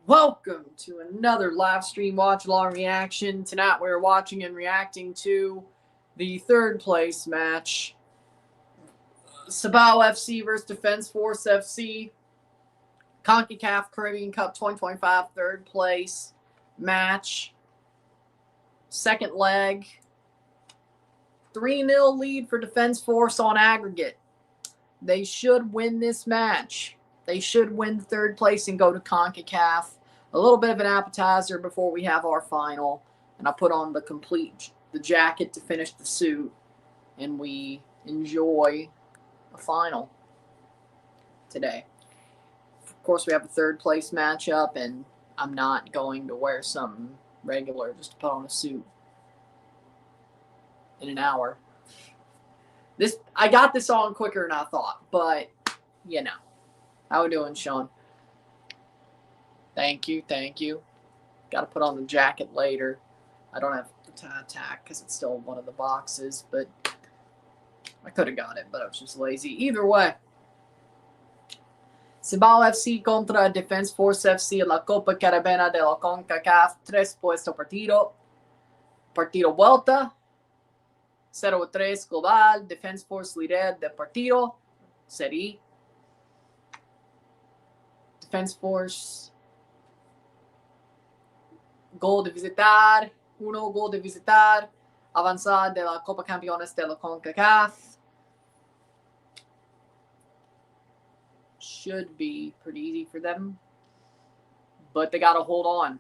Welcome to another live stream watch along reaction. Tonight we're watching and reacting to the third place match. Cibao FC versus Defense Force FC. CONCACAF Caribbean Cup 2025 third place match. Second leg. 3-0 lead for Defense Force on aggregate. They should win this match. They should win the third place and go to CONCACAF. A little bit of an appetizer before we have our final. And I put on the jacket to finish the suit. And we enjoy a final today. Of course, we have a third place matchup, and I'm not going to wear something regular just to put on a suit in an hour. I got this on quicker than I thought, but you know. How we doing, Sean? Thank you. Got to put on the jacket later. I don't have the tie tack because it's still in one of the boxes, but I could have got it, but I was just lazy. Either way. Cibao FC contra Defense Force FC en la Copa Caribena de la CONCACAF. 3 puesto partido. Partido vuelta. 0-3 global. Defense Force líder de partido. Serie. Defense Force. Gol de visitar. 1 gol de visitar. Avanzar de la Copa Campeones de la CONCACAF. Should be pretty easy for them. But they got to hold on.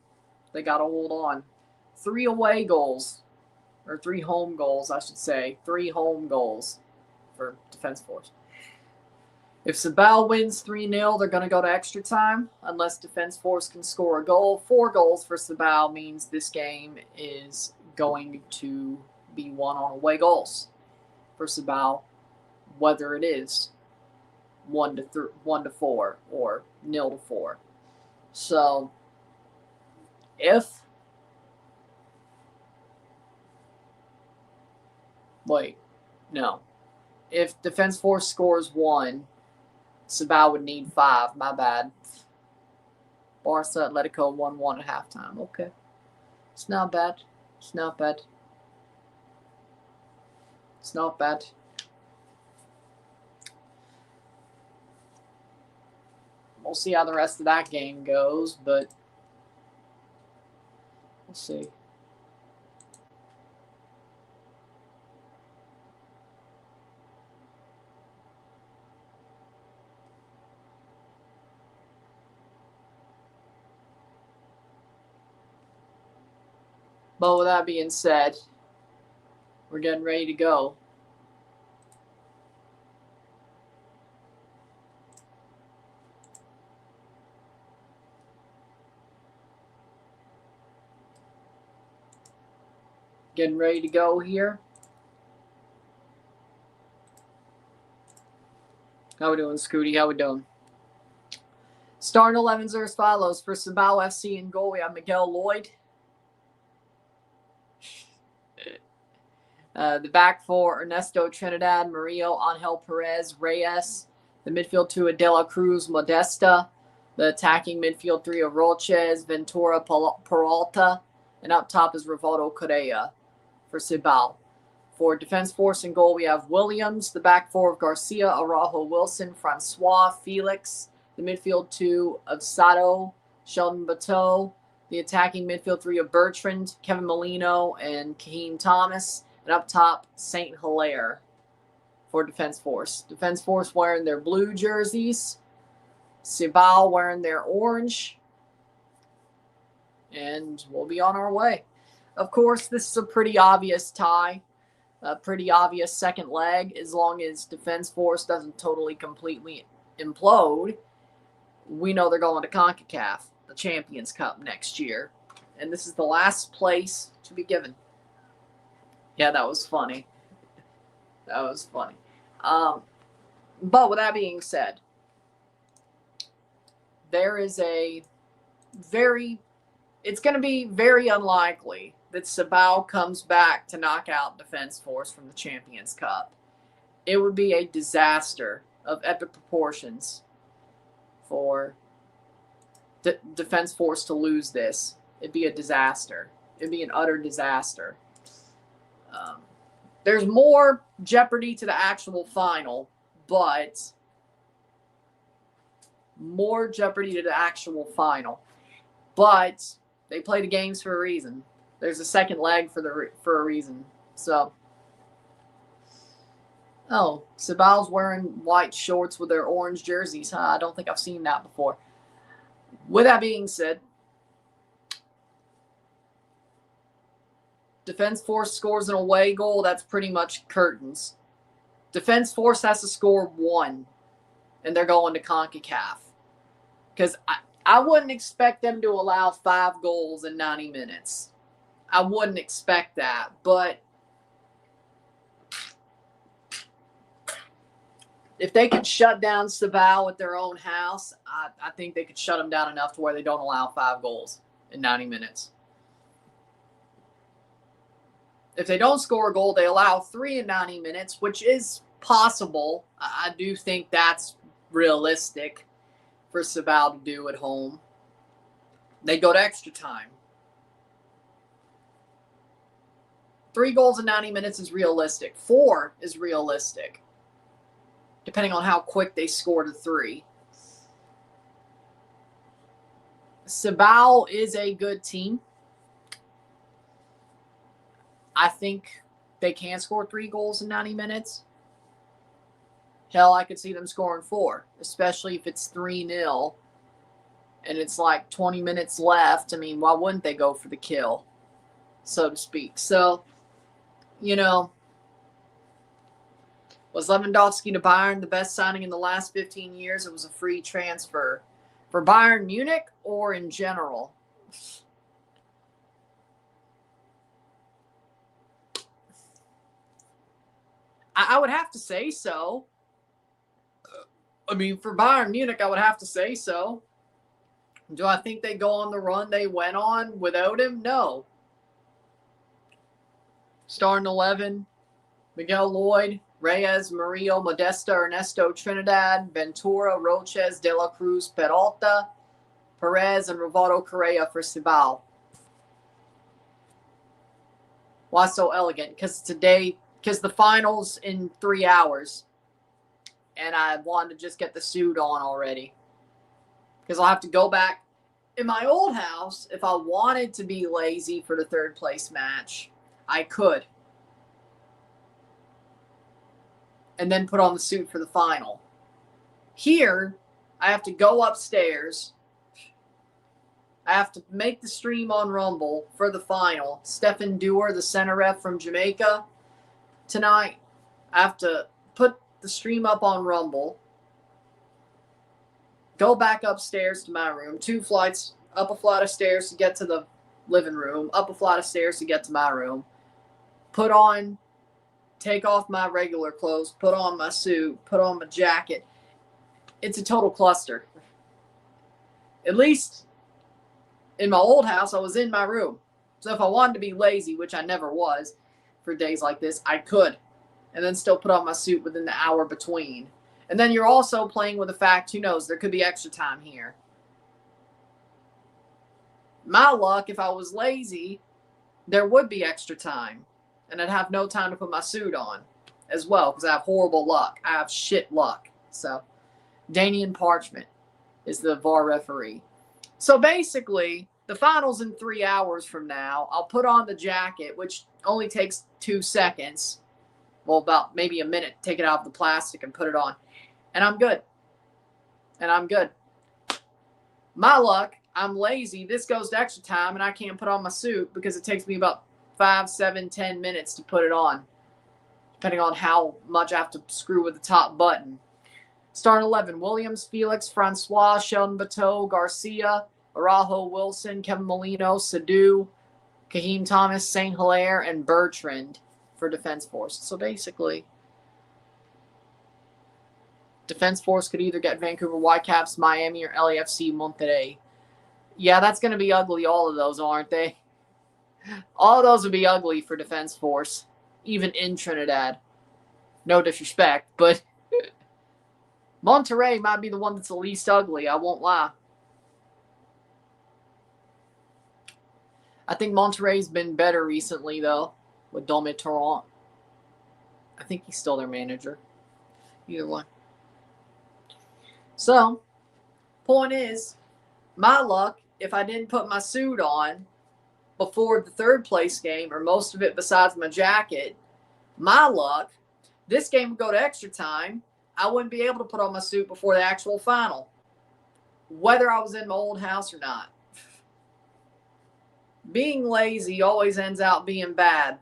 3 away goals. Or 3 home goals, I should say. 3 home goals for Defense Force. If Cibao wins 3-0, they're going to go to extra time unless Defense Force can score a goal. 4 goals for Cibao means this game is going to be won on away goals for Cibao, whether it is 1-4 or 0-4. So if Defense Force scores 1, Cibao would need 5. My bad. Barca Atletico 1-1 at halftime. Okay. It's not bad. We'll see how the rest of that game goes, but we'll see. But with that being said, we're getting ready to go. Getting ready to go here. How we doing, Scooty? How we doing? Starting 11s are as follows. For Cibao FC in goal, we have Miguel Lloyd. The back 4, Ernesto Trinidad, Murillo, Angel Perez, Reyes. The midfield 2, De La Cruz, Modesta. The attacking midfield 3 of Roches, Ventura, Peralta. And up top is Rivaldo Correa for Cibao. For Defense Force in goal, we have Williams. The back 4 of Garcia, Araujo, Wilson, Francois, Felix. The midfield 2 of Sato, Sheldon Bateau. The attacking midfield 3 of Bertrand, Kevin Molino, and Kaheem Thomas. And up top, St. Hilaire for Defense Force. Defense Force wearing their blue jerseys. Cibao wearing their orange. And we'll be on our way. Of course, this is a pretty obvious tie. A pretty obvious second leg. As long as Defense Force doesn't totally, completely implode, we know they're going to CONCACAF, the Champions Cup, next year. And this is the last place to be given. Yeah, that was funny. But with that being said, it's going to be very unlikely that Cibao comes back to knock out Defense Force from the Champions Cup. It would be a disaster of epic proportions for Defense Force to lose this. It'd be a disaster. It'd be an utter disaster. There's more jeopardy to the actual final, but they play the games for a reason. There's a second leg for a reason. So, Cibao's wearing white shorts with their orange jerseys. I don't think I've seen that before. With that being said, Defense Force scores an away goal. That's pretty much curtains. Defense Force has to score 1, and they're going to CONCACAF. Because I wouldn't expect them to allow 5 goals in 90 minutes. I wouldn't expect that. But if they could shut down Cibao at their own house, I think they could shut them down enough to where they don't allow 5 goals in 90 minutes. If they don't score a goal, they allow 3 in 90 minutes, which is possible. I do think that's realistic for Cibao to do at home. They go to extra time. 3 goals in 90 minutes is realistic. 4 is realistic, depending on how quick they score to 3. Cibao is a good team. I think they can score 3 goals in 90 minutes. Hell, I could see them scoring 4, especially if it's 3-0 and it's like 20 minutes left. I mean, why wouldn't they go for the kill, so to speak? So, was Lewandowski to Bayern the best signing in the last 15 years? It was a free transfer for Bayern Munich or in general? I would have to say so. I mean, for Bayern Munich, I would have to say so. Do I think they go on the run they went on without him? No. Starting 11, Miguel Lloyd, Reyes, Murillo, Modesta, Ernesto, Trinidad, Ventura, Roches, De La Cruz, Peralta, Perez, and Rivaldo Correa for Cibao. Why so elegant? Because the final's in 3 hours. And I wanted to just get the suit on already. Because I'll have to go back. In my old house, if I wanted to be lazy for the 3rd place match, I could. And then put on the suit for the final. Here, I have to go upstairs. I have to make the stream on Rumble for the final. Stephen Dewar, the center ref from Jamaica, tonight. I have to put the stream up on Rumble. Go back upstairs to my room. 2 flights, up a flight of stairs to get to the living room. Up a flight of stairs to get to my room. Take off my regular clothes. Put on my suit. Put on my jacket. It's a total cluster. At least in my old house, I was in my room. So if I wanted to be lazy, which I never was for days like this, I could. And then still put on my suit within the hour between. And then you're also playing with the fact, who knows, there could be extra time here. My luck, if I was lazy, there would be extra time. And I'd have no time to put my suit on as well, because I have horrible luck. I have shit luck. So, Danian Parchment is the VAR referee. So basically, the final's in 3 hours from now. I'll put on the jacket, which only takes 2 seconds. Well, about maybe a minute. Take it out of the plastic and put it on. And I'm good. My luck, I'm lazy. This goes to extra time, and I can't put on my suit because it takes me about 5, 7, 10 minutes to put it on, depending on how much I have to screw with the top button. Starting 11, Williams, Felix, Francois, Sheldon Bateau, Garcia, Araujo, Wilson, Kevin Molino, Sadu, Kaheem Thomas, St. Hilaire, and Bertrand for Defense Force. So basically, Defense Force could either get Vancouver Whitecaps, Miami, or LAFC Monterrey. Yeah, that's going to be ugly, all of those, aren't they? All of those would be ugly for Defense Force, even in Trinidad. No disrespect, but Monterrey might be the one that's the least ugly, I won't lie. I think Monterrey's been better recently, though, with Dome Torrent. I think he's still their manager. Either one. So, point is, my luck, if I didn't put my suit on before the third place game, or most of it besides my jacket, my luck, this game would go to extra time. I wouldn't be able to put on my suit before the actual final, whether I was in my old house or not. Being lazy always ends out being bad.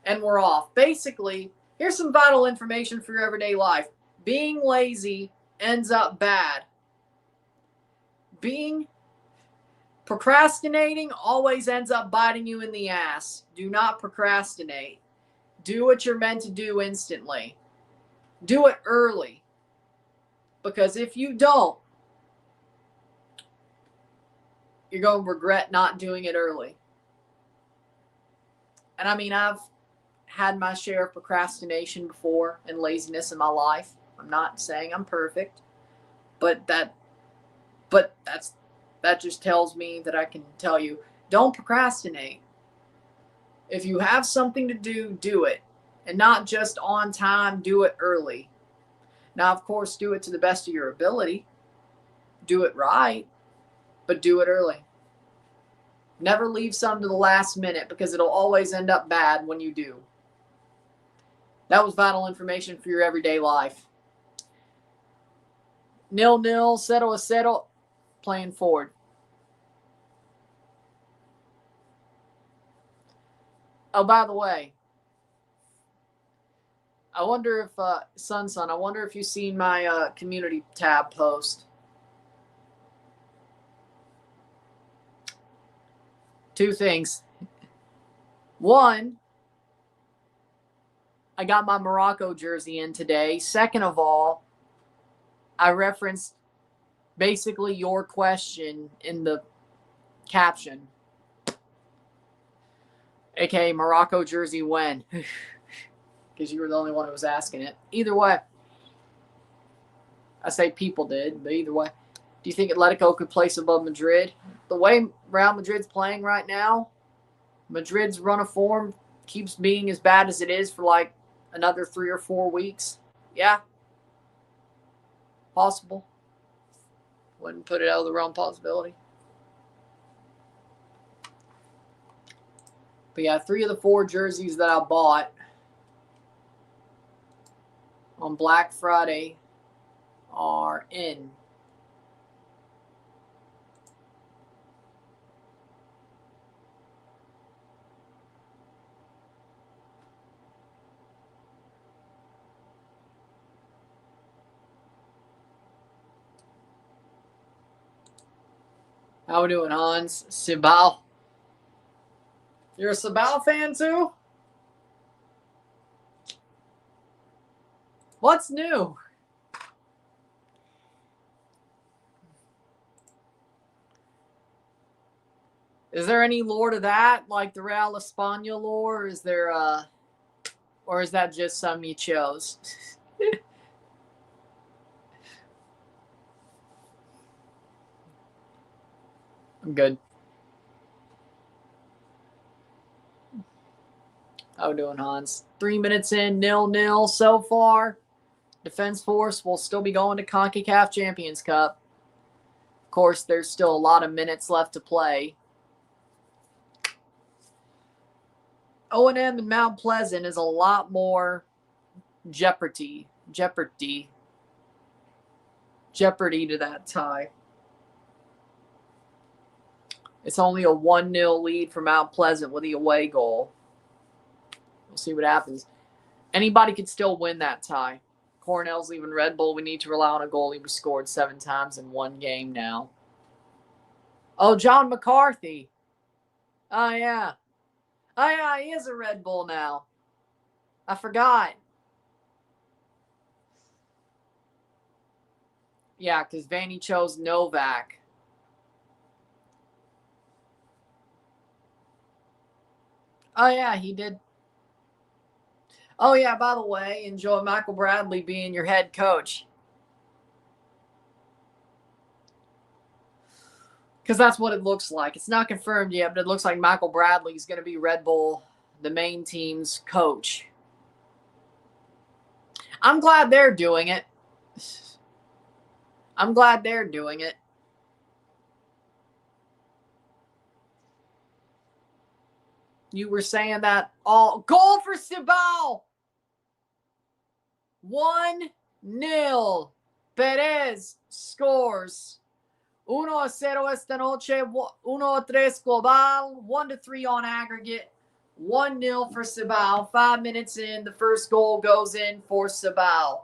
And we're off. Basically, here's some vital information for your everyday life. Being lazy ends up bad. Procrastinating always ends up biting you in the ass. Do not procrastinate. Do what you're meant to do instantly. Do it early. Because if you don't, you're going to regret not doing it early. And I mean, I've had my share of procrastination before and laziness in my life. I'm not saying I'm perfect, but that just tells me that I can tell you, don't procrastinate. If you have something to do, do it. And not just on time, do it early. Now, of course, do it to the best of your ability. Do it right, but do it early. Never leave something to the last minute, because it'll always end up bad when you do. That was vital information for your everyday life. 0-0, 0-0, playing forward. Oh, by the way, I wonder if, I wonder if you've seen my community tab post. Two things. One, I got my Morocco jersey in today. Second of all, I referenced basically your question in the caption. AKA Morocco jersey when? Because you were the only one who was asking it. Either way, I say people did, but either way. Do you think Atletico could place above Madrid? The way Real Madrid's playing right now, Madrid's run of form keeps being as bad as it is for like another 3 or 4 weeks. Yeah. Possible. Wouldn't put it out of the realm possibility. But yeah, 3 of the 4 jerseys that I bought on Black Friday are in. How we doing, Hans? Cibao. You're a Cibao fan too? What's new? Is there any lore to that, like the Real España lore? Is there or is that just some you chose? I'm good. How we doing, Hans? 3 minutes in, 0-0 so far. Defense Force will still be going to CONCACAF Champions Cup. Of course, there's still a lot of minutes left to play. O&M and Mount Pleasant is a lot more jeopardy to that tie. It's only a 1-0 lead for Mount Pleasant with the away goal. We'll see what happens. Anybody could still win that tie. Cornell's leaving Red Bull. We need to rely on a goalie who scored 7 times in 1 game now. Oh, John McCarthy. Oh, yeah. Oh, yeah, he is a Red Bull now. I forgot. Yeah, because Vanny chose Novak. Oh, yeah, he did. Oh, yeah, by the way, enjoy Michael Bradley being your head coach. Because that's what it looks like. It's not confirmed yet, but it looks like Michael Bradley is going to be Red Bull, the main team's coach. I'm glad they're doing it. I'm glad they're doing it. You were saying that all goal for Cibao. 1-0. Perez scores. 1-0 esta noche. 1-3 global. 1-3 on aggregate. 1-0 for Cibao. 5 minutes in, the first goal goes in for Cibao.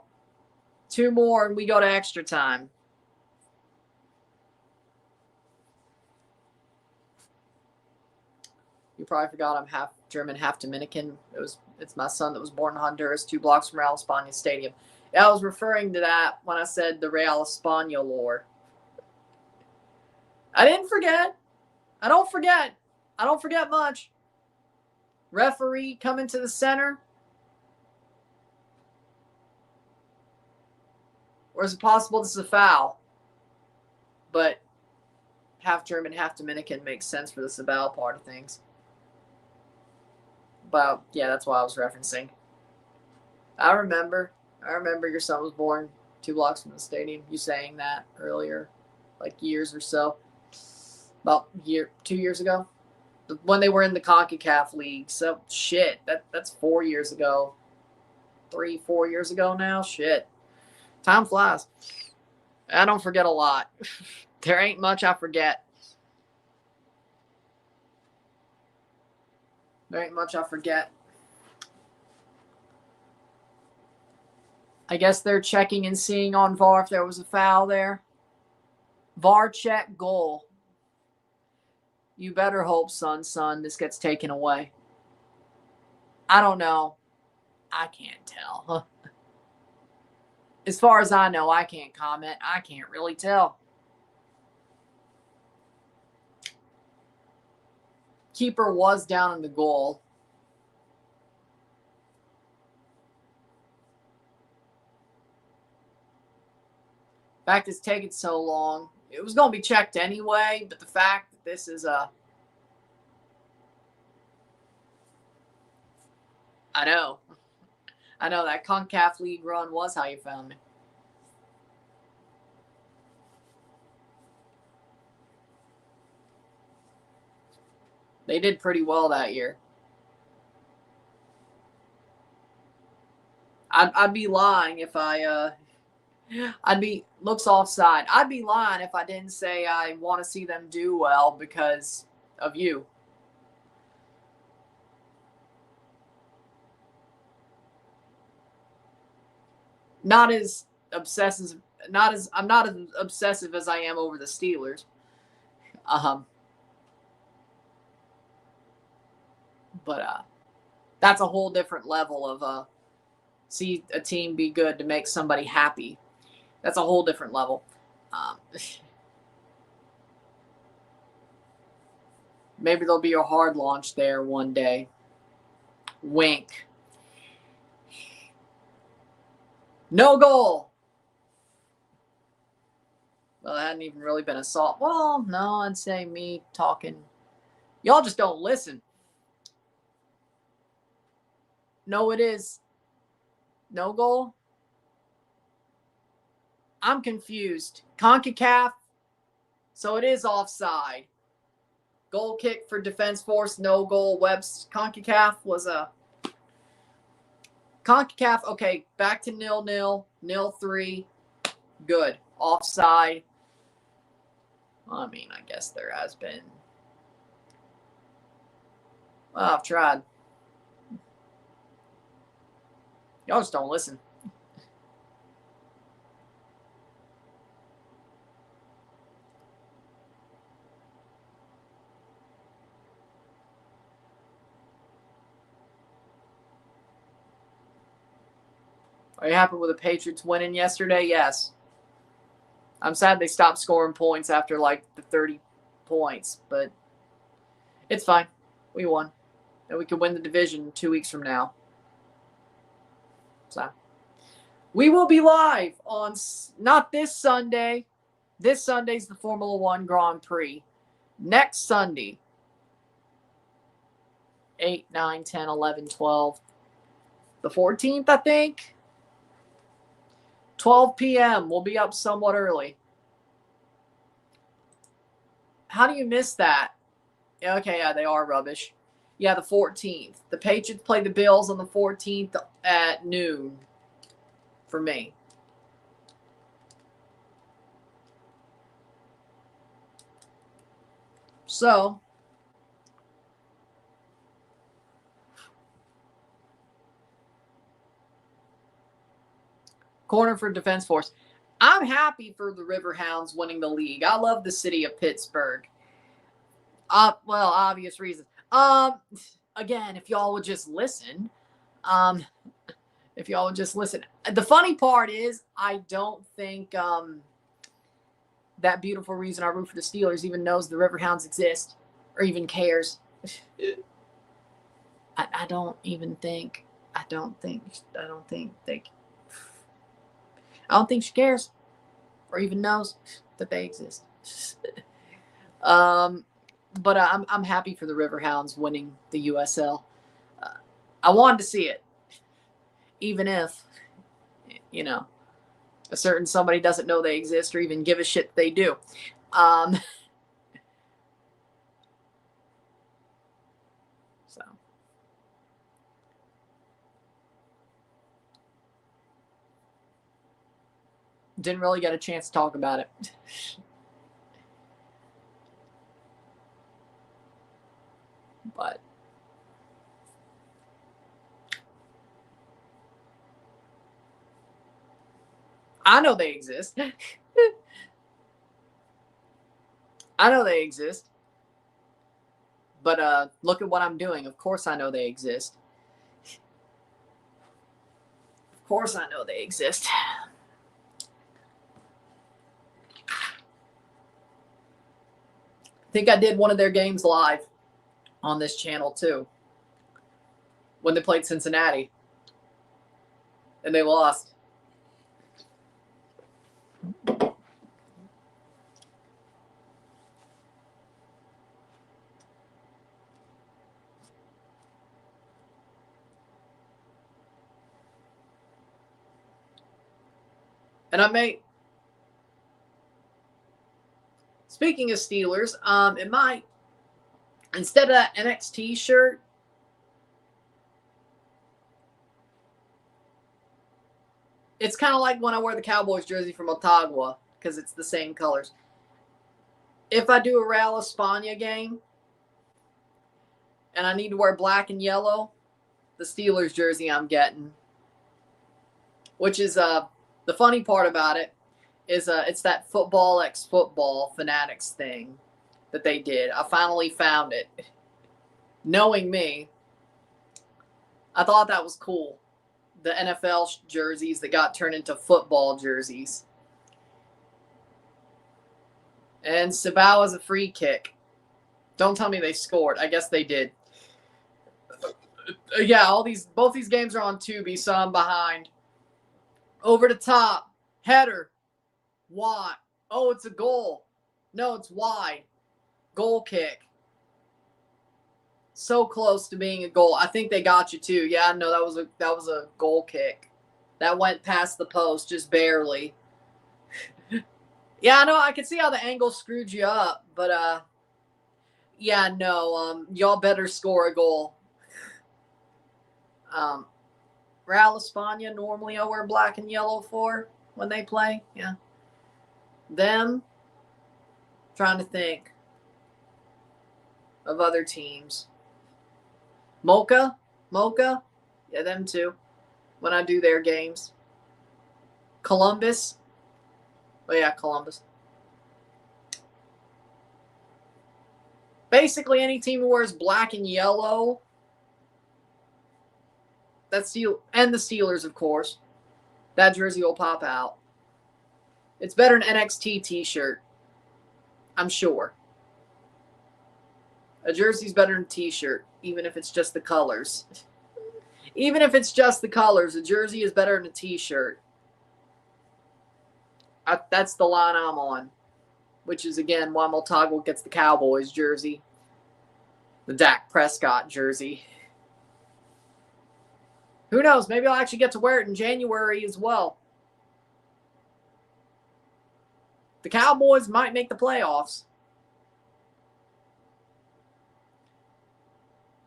2 more and we go to extra time. You probably forgot I'm half German, half Dominican. It's my son that was born in Honduras, 2 blocks from Real España Stadium. I was referring to that when I said the Real España lore. I didn't forget. I don't forget. I don't forget much. Referee coming to the center. Or is it possible this is a foul? But half German, half Dominican makes sense for the Cibao part of things. But yeah, that's what I was referencing. I remember your son was born 2 blocks from the stadium. You saying that earlier, like years or so. About 2 years ago. When they were in the CONCACAF league. So shit, that's 4 years ago. 3-4 years ago now. Shit. Time flies. I don't forget a lot. There ain't much I forget. There ain't much I forget. I guess they're checking and seeing on VAR if there was a foul there. VAR check, goal. You better hope, son, this gets taken away. I don't know. I can't tell. As far as I know, I can't comment. I can't really tell. Keeper was down in the goal. The fact it's taking so long. It was going to be checked anyway, but the fact that this is a... I know that CONCACAF league run was how you found me. They did pretty well that year. I'd be lying if looks offside. I'd be lying if I didn't say I want to see them do well because of you. I'm not as obsessive as I am over the Steelers. But that's a whole different level of see a team be good to make somebody happy. That's a whole different level. Maybe there'll be a hard launch there one day. Wink. No goal. Well, it hadn't even really been a assault. Well, no, I'd say me talking. Y'all just don't listen. No, it is. No goal. I'm confused. CONCACAF. So it is offside. Goal kick for Defense Force. No goal. Webb's CONCACAF was a... CONCACAF, okay, back to 0-0, 0-3. Good. Offside. I mean, I guess there has been. Well, I've tried. Y'all just don't listen. Are you happy with the Patriots winning yesterday? Yes. I'm sad they stopped scoring points after like the 30 points, but it's fine. We won. And we can win the division 2 weeks from now. So we will be live on not this Sunday. This Sunday's the Formula One Grand Prix. Next Sunday, 8, 9, 10, 11, 12. The 14th, I think. 12 p.m. We'll be up somewhat early. How do you miss that? Okay, yeah, they are rubbish. Yeah, the 14th. The Patriots play the Bills on the 14th at noon for me. So, corner for Defense Force. I'm happy for the Riverhounds winning the league. I love the city of Pittsburgh. Well, obvious reasons. Again, if y'all would just listen. If y'all would just listen. The funny part is, I don't think that beautiful reason I root for the Steelers even knows the Riverhounds exist or even cares. I don't think she cares or even knows that they exist. But I'm happy for the Riverhounds winning the USL. I wanted to see it, even if, you know, a certain somebody doesn't know they exist or even give a shit they do. So. Didn't really get a chance to talk about it. But I know they exist. I know they exist. But look at what I'm doing. Of course I know they exist. Of course I know they exist. I think I did one of their games live on this channel too, when they played Cincinnati and they lost. And I may, speaking of Steelers, it might, instead of that NXT shirt, it's kind of like when I wear the Cowboys jersey from Ottawa because it's the same colors. If I do a Real España game and I need to wear black and yellow, the Steelers jersey I'm getting, which is the funny part about it is it's that football x football fanatics thing that they did. I finally found it. Knowing me, I thought that was cool. The NFL jerseys that got turned into football jerseys. And Cibao is a free kick. Don't tell me they scored. I guess they did. Yeah, both these games are on Tubi, so I'm behind. Over the top. Header. Wide. Oh, it's a goal. No, it's wide. Goal kick. So close to being a goal. I think they got you too. Yeah, no, that was a goal kick. That went past the post just barely. Yeah, I know. I can see how the angle screwed you up, but yeah, no. Y'all better score a goal. Real España, normally I wear black and yellow for when they play. Yeah. Them, trying to think of other teams. Mocha, yeah, them too. When I do their games. Columbus. Oh yeah, Columbus. Basically, any team who wears black and yellow. And the Steelers, of course. That jersey will pop out. It's better than an NXT t-shirt. I'm sure. A jersey's better than a t-shirt, even if it's just the colors. Even if it's just the colors, a jersey is better than a t-shirt. That's the line I'm on. which is, again, why Montague gets the Cowboys jersey, the Dak Prescott jersey. Who knows? Maybe I'll actually get to wear it in January as well. The Cowboys might make the playoffs.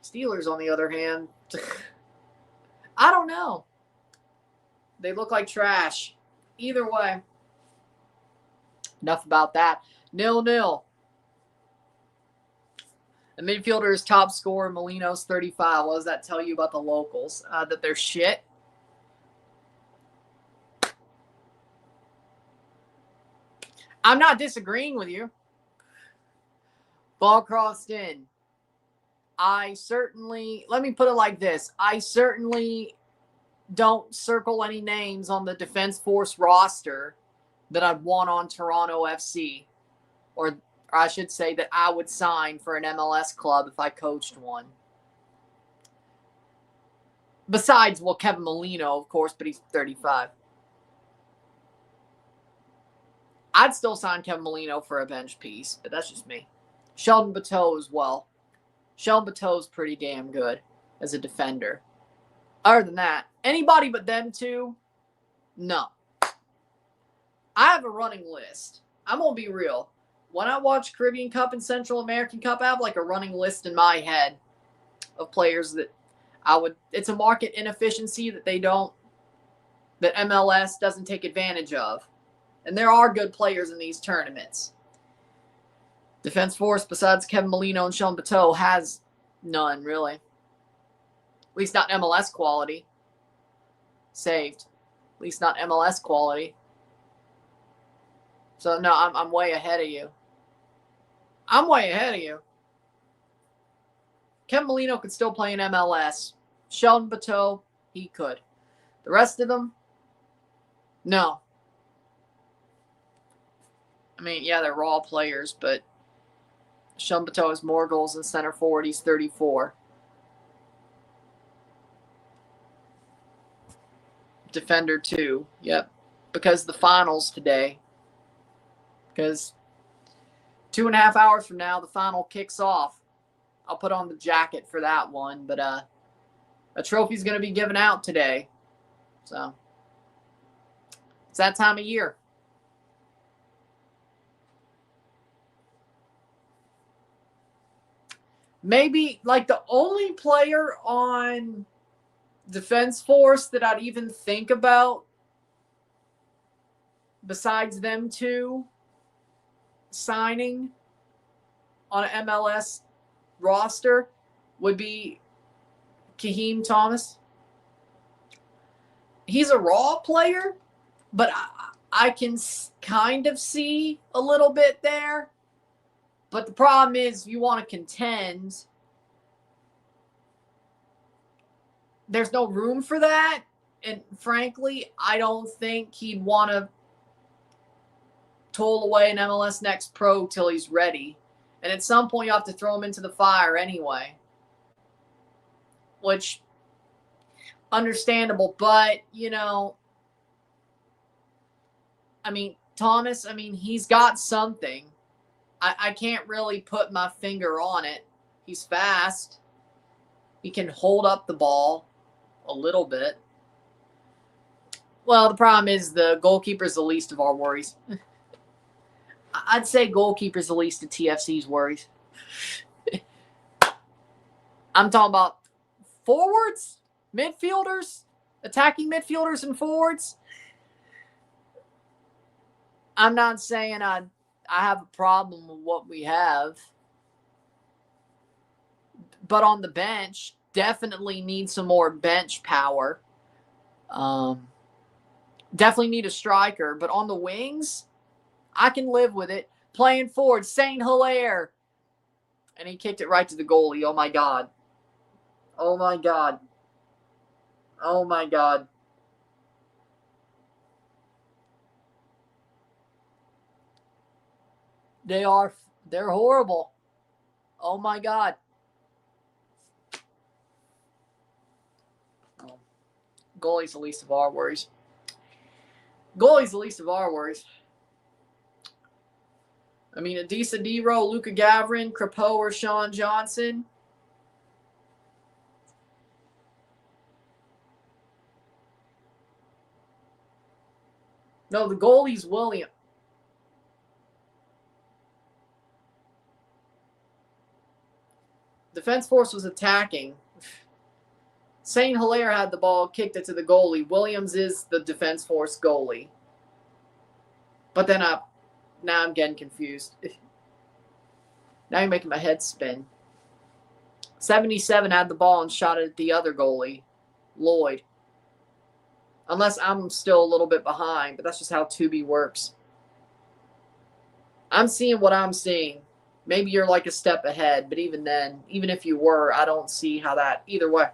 Steelers, on the other hand, I don't know. They look like trash. Either way. Enough about that. 0-0. The midfielder's top scorer, Molino's 35. What does that tell you about the locals? That they're shit? I'm not disagreeing with you. Ball crossed in. Let me put it like this. I certainly don't circle any names on the Defense Force roster that I'd want on Toronto FC. Or I should say that I would sign for an MLS club if I coached one. Besides, well, Kevin Molino, of course, but he's 35. I'd still sign Kevin Molino for a bench piece, but that's just me. Sheldon Bateau as well. Sheldon Bateau's pretty damn good as a defender. Other than that, anybody but them two, no. I have a running list. I'm going to be real. When I watch Caribbean Cup and Central American Cup, I have like a running list in my head of players that it's a market inefficiency that that MLS doesn't take advantage of. And there are good players in these tournaments. Defense Force, besides Kevin Molino and Sheldon Bateau, has none, really. At least not MLS quality. Saved. At least not MLS quality. So, no, I'm way ahead of you. I'm way ahead of you. Kevin Molino could still play in MLS. Sheldon Bateau, he could. The rest of them, no. I mean, yeah, they're raw players, but Sheldon Bateau has more goals than center forward. He's 34. Defender, too. Yep. Because the finals today. Because 2.5 hours from now, the final kicks off. I'll put on the jacket for that one. But a trophy's going to be given out today. So, it's that time of year. Maybe, like, the only player on Defense Force that I'd even think about besides them two signing on an MLS roster would be Kaheem Thomas. He's a raw player, but I can kind of see a little bit there. But the problem is, if you want to contend, there's no room for that. And frankly, I don't think he'd want to toll away an MLS Next Pro till he's ready. And at some point, you have to throw him into the fire anyway. Which, understandable. But, Thomas, he's got something. I can't really put my finger on it. He's fast. He can hold up the ball a little bit. Well, the problem is the goalkeeper's the least of our worries. I'd say goalkeeper's the least of TFC's worries. I'm talking about forwards, midfielders, attacking midfielders and forwards. I'm not saying I have a problem with what we have. But on the bench, definitely need some more bench power. Definitely need a striker. But on the wings, I can live with it. Playing forward, Saint Hilaire. And he kicked it right to the goalie. Oh, my God. Oh, my God. Oh, my God. They're horrible. Oh, my God. Oh. Goalie's the least of our worries. Goalie's the least of our worries. I mean, Adisa Dero, Luka Gavrin, Crepeau, or Sean Johnson. No, the goalie's William. Defense force was attacking. St. Hilaire had the ball, kicked it to the goalie. Williams is the defense force goalie. But then now I'm getting confused. Now you're making my head spin. 77 had the ball and shot it at the other goalie, Lloyd. Unless I'm still a little bit behind, but that's just how Tubi works. I'm seeing what I'm seeing. Maybe you're like a step ahead, but even then, even if you were, I don't see how that, either way.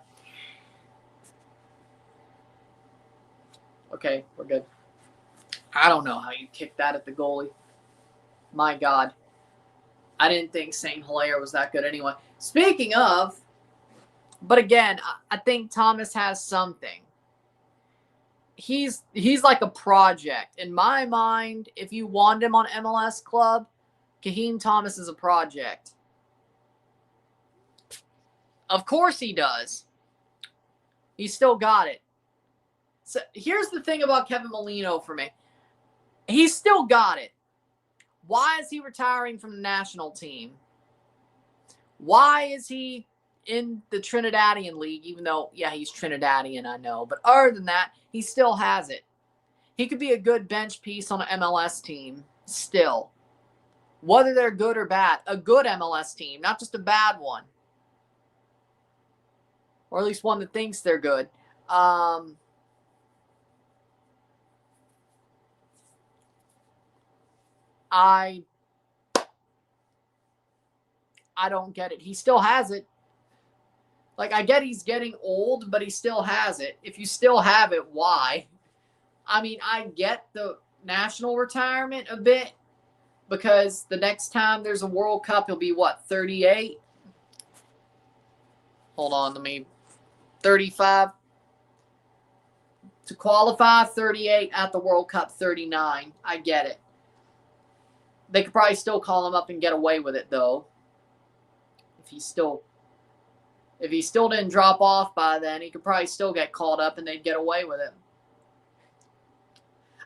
Okay, we're good. I don't know how you kick that at the goalie. My God. I didn't think St. Hilaire was that good anyway. Speaking of, but again, I think Thomas has something. He's like a project. In my mind, if you want him on MLS Club, Kaheem Thomas is a project. Of course he does. He's still got it. So here's the thing about Kevin Molino for me. He's still got it. Why is he retiring from the national team? Why is he in the Trinidadian League, even though, yeah, he's Trinidadian, I know. But other than that, he still has it. He could be a good bench piece on an MLS team still. Whether they're good or bad. A good MLS team, not just a bad one. Or at least one that thinks they're good. I don't get it. He still has it. Like, I get he's getting old, but he still has it. If you still have it, why? I mean, I get the national retirement a bit because the next time there's a World Cup, he'll be, what, 38? Hold on, 35. To qualify, 38. At the World Cup, 39. I get it. They could probably still call him up and get away with it, though. If he still didn't drop off by then, he could probably still get called up and they'd get away with it.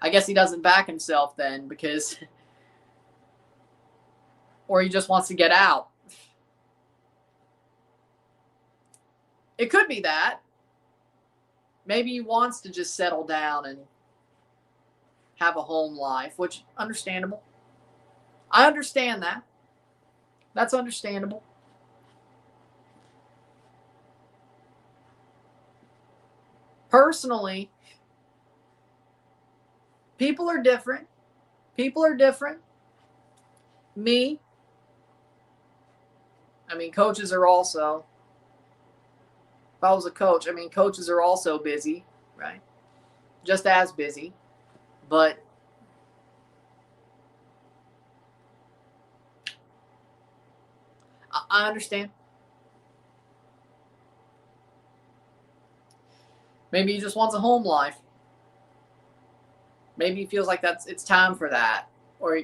I guess he doesn't back himself then because, or he just wants to get out. It could be that. Maybe he wants to just settle down and have a home life, which understandable. I understand that. That's understandable. Personally, people are different. People are different. Me. I mean, coaches are also. If I was a coach, I mean, coaches are also busy, right? Just as busy. But I understand. Maybe he just wants a home life. Maybe he feels like it's time for that. Or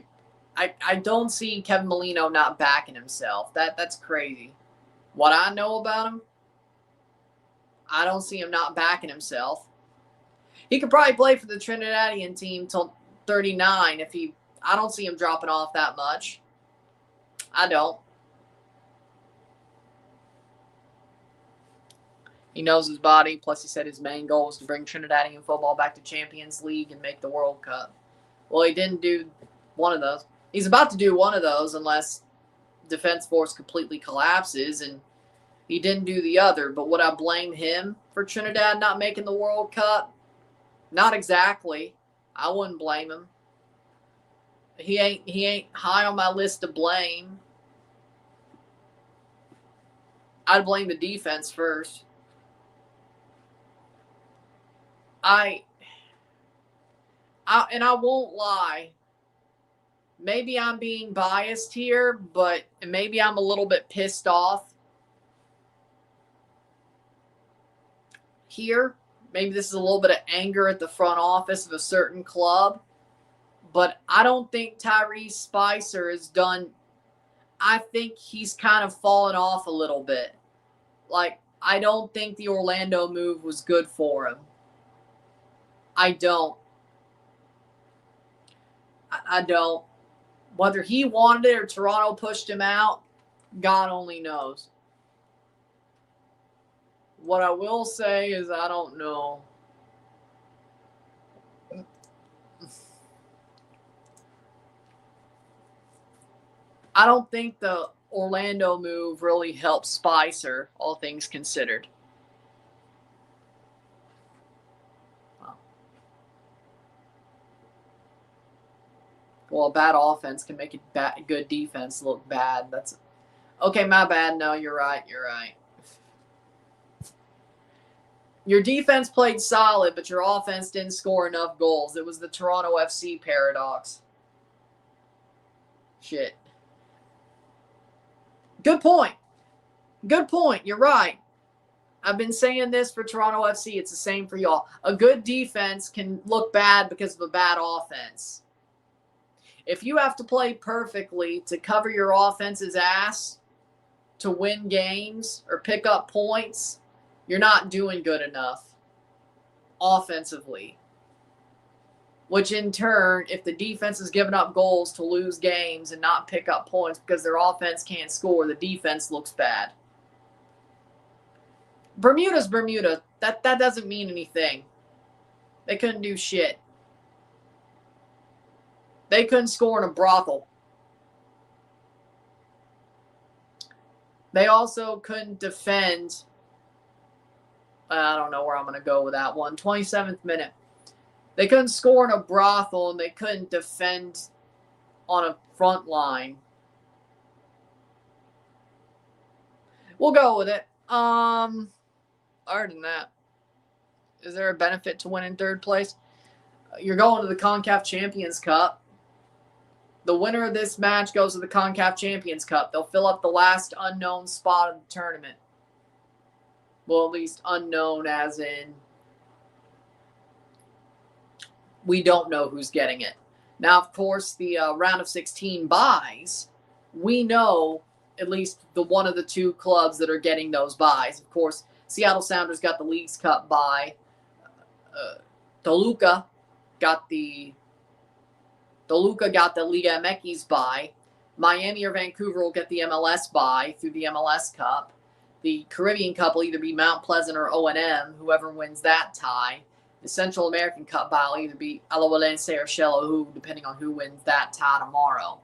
I don't see Kevin Molino not backing himself. That's crazy. What I know about him, I don't see him not backing himself. He could probably play for the Trinidadian team till 39 I don't see him dropping off that much. I don't. He knows his body. Plus, he said his main goal was to bring Trinidadian football back to Champions League and make the World Cup. Well, he didn't do one of those. He's about to do one of those unless Defense Force completely collapses, and he didn't do the other. But would I blame him for Trinidad not making the World Cup? Not exactly. I wouldn't blame him. He ain't high on my list to blame. I'd blame the defense first. I won't lie. Maybe I'm being biased here, but maybe I'm a little bit pissed off here. Maybe this is a little bit of anger at the front office of a certain club. But I don't think Tyrese Spicer is done. I think he's kind of fallen off a little bit. Like, I don't think the Orlando move was good for him. I don't. I don't. Whether he wanted it or Toronto pushed him out, God only knows. What I will say is I don't know. I don't think the Orlando move really helped Spicer, all things considered. Well, a bad offense can make a good defense look bad. That's okay. My bad. No, you're right. You're right. Your defense played solid, but your offense didn't score enough goals. It was the Toronto FC paradox. Shit. Good point. Good point. You're right. I've been saying this for Toronto FC. It's the same for y'all. A good defense can look bad because of a bad offense. If you have to play perfectly to cover your offense's ass to win games or pick up points, you're not doing good enough offensively. Which in turn, if the defense is giving up goals to lose games and not pick up points because their offense can't score, the defense looks bad. Bermuda's Bermuda. That doesn't mean anything. They couldn't do shit. They couldn't score in a brothel. They also couldn't defend. I don't know where I'm going to go with that one. 27th minute. They couldn't score in a brothel, and they couldn't defend on a front line. We'll go with it. Other than that, is there a benefit to winning third place? You're going to the CONCACAF Champions Cup. The winner of this match goes to the CONCACAF Champions Cup. They'll fill up the last unknown spot of the tournament. Well, at least unknown as in we don't know who's getting it. Now, of course, the round of 16 buys, we know at least the one of the two clubs that are getting those buys. Of course, Seattle Sounders got the Leagues Cup bye. Toluca got the Liga MX bye. Miami or Vancouver will get the MLS bye through the MLS Cup. The Caribbean Cup will either be Mount Pleasant or O&M, whoever wins that tie. The Central American Cup bye will either be Alajuelense or Xelajú, depending on who wins that tie tomorrow.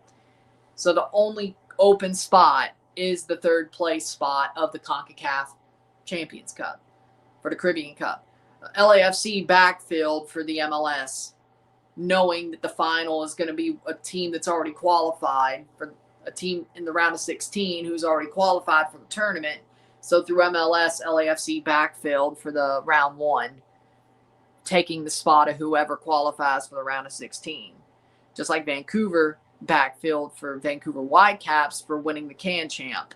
So the only open spot is the third place spot of the CONCACAF Champions Cup for the Caribbean Cup. LAFC backfilled for the MLS, knowing that the final is going to be a team that's already qualified, for a team in the round of 16 who's already qualified for the tournament. So through MLS, LAFC backfilled for the round one, taking the spot of whoever qualifies for the round of 16. Just like Vancouver backfilled for Vancouver Whitecaps for winning the Can Champ.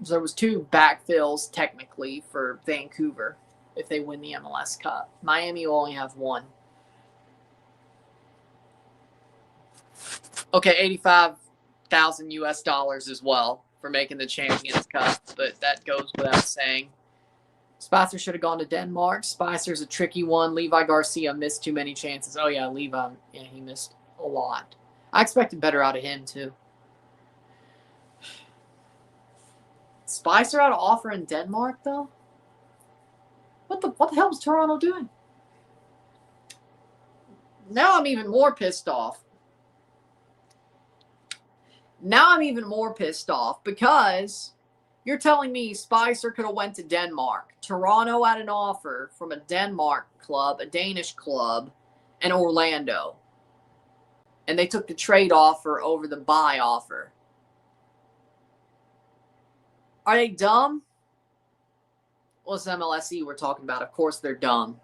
So there was two backfills technically for Vancouver if they win the MLS Cup. Miami will only have one. Okay, $85,000 as well for making the Champions Cup, but that goes without saying. Spicer should have gone to Denmark. Spicer's a tricky one. Levi Garcia missed too many chances. Oh, yeah, Levi, yeah, he missed a lot. I expected better out of him, too. Spicer out of offer in Denmark, though? What the hell was Toronto doing? Now I'm even more pissed off. Because you're telling me Spicer could have went to Denmark. Toronto had an offer from a Denmark club, a Danish club, and Orlando. And they took the trade offer over the buy offer. Are they dumb? Well, it's MLSE we're talking about. Of course they're dumb.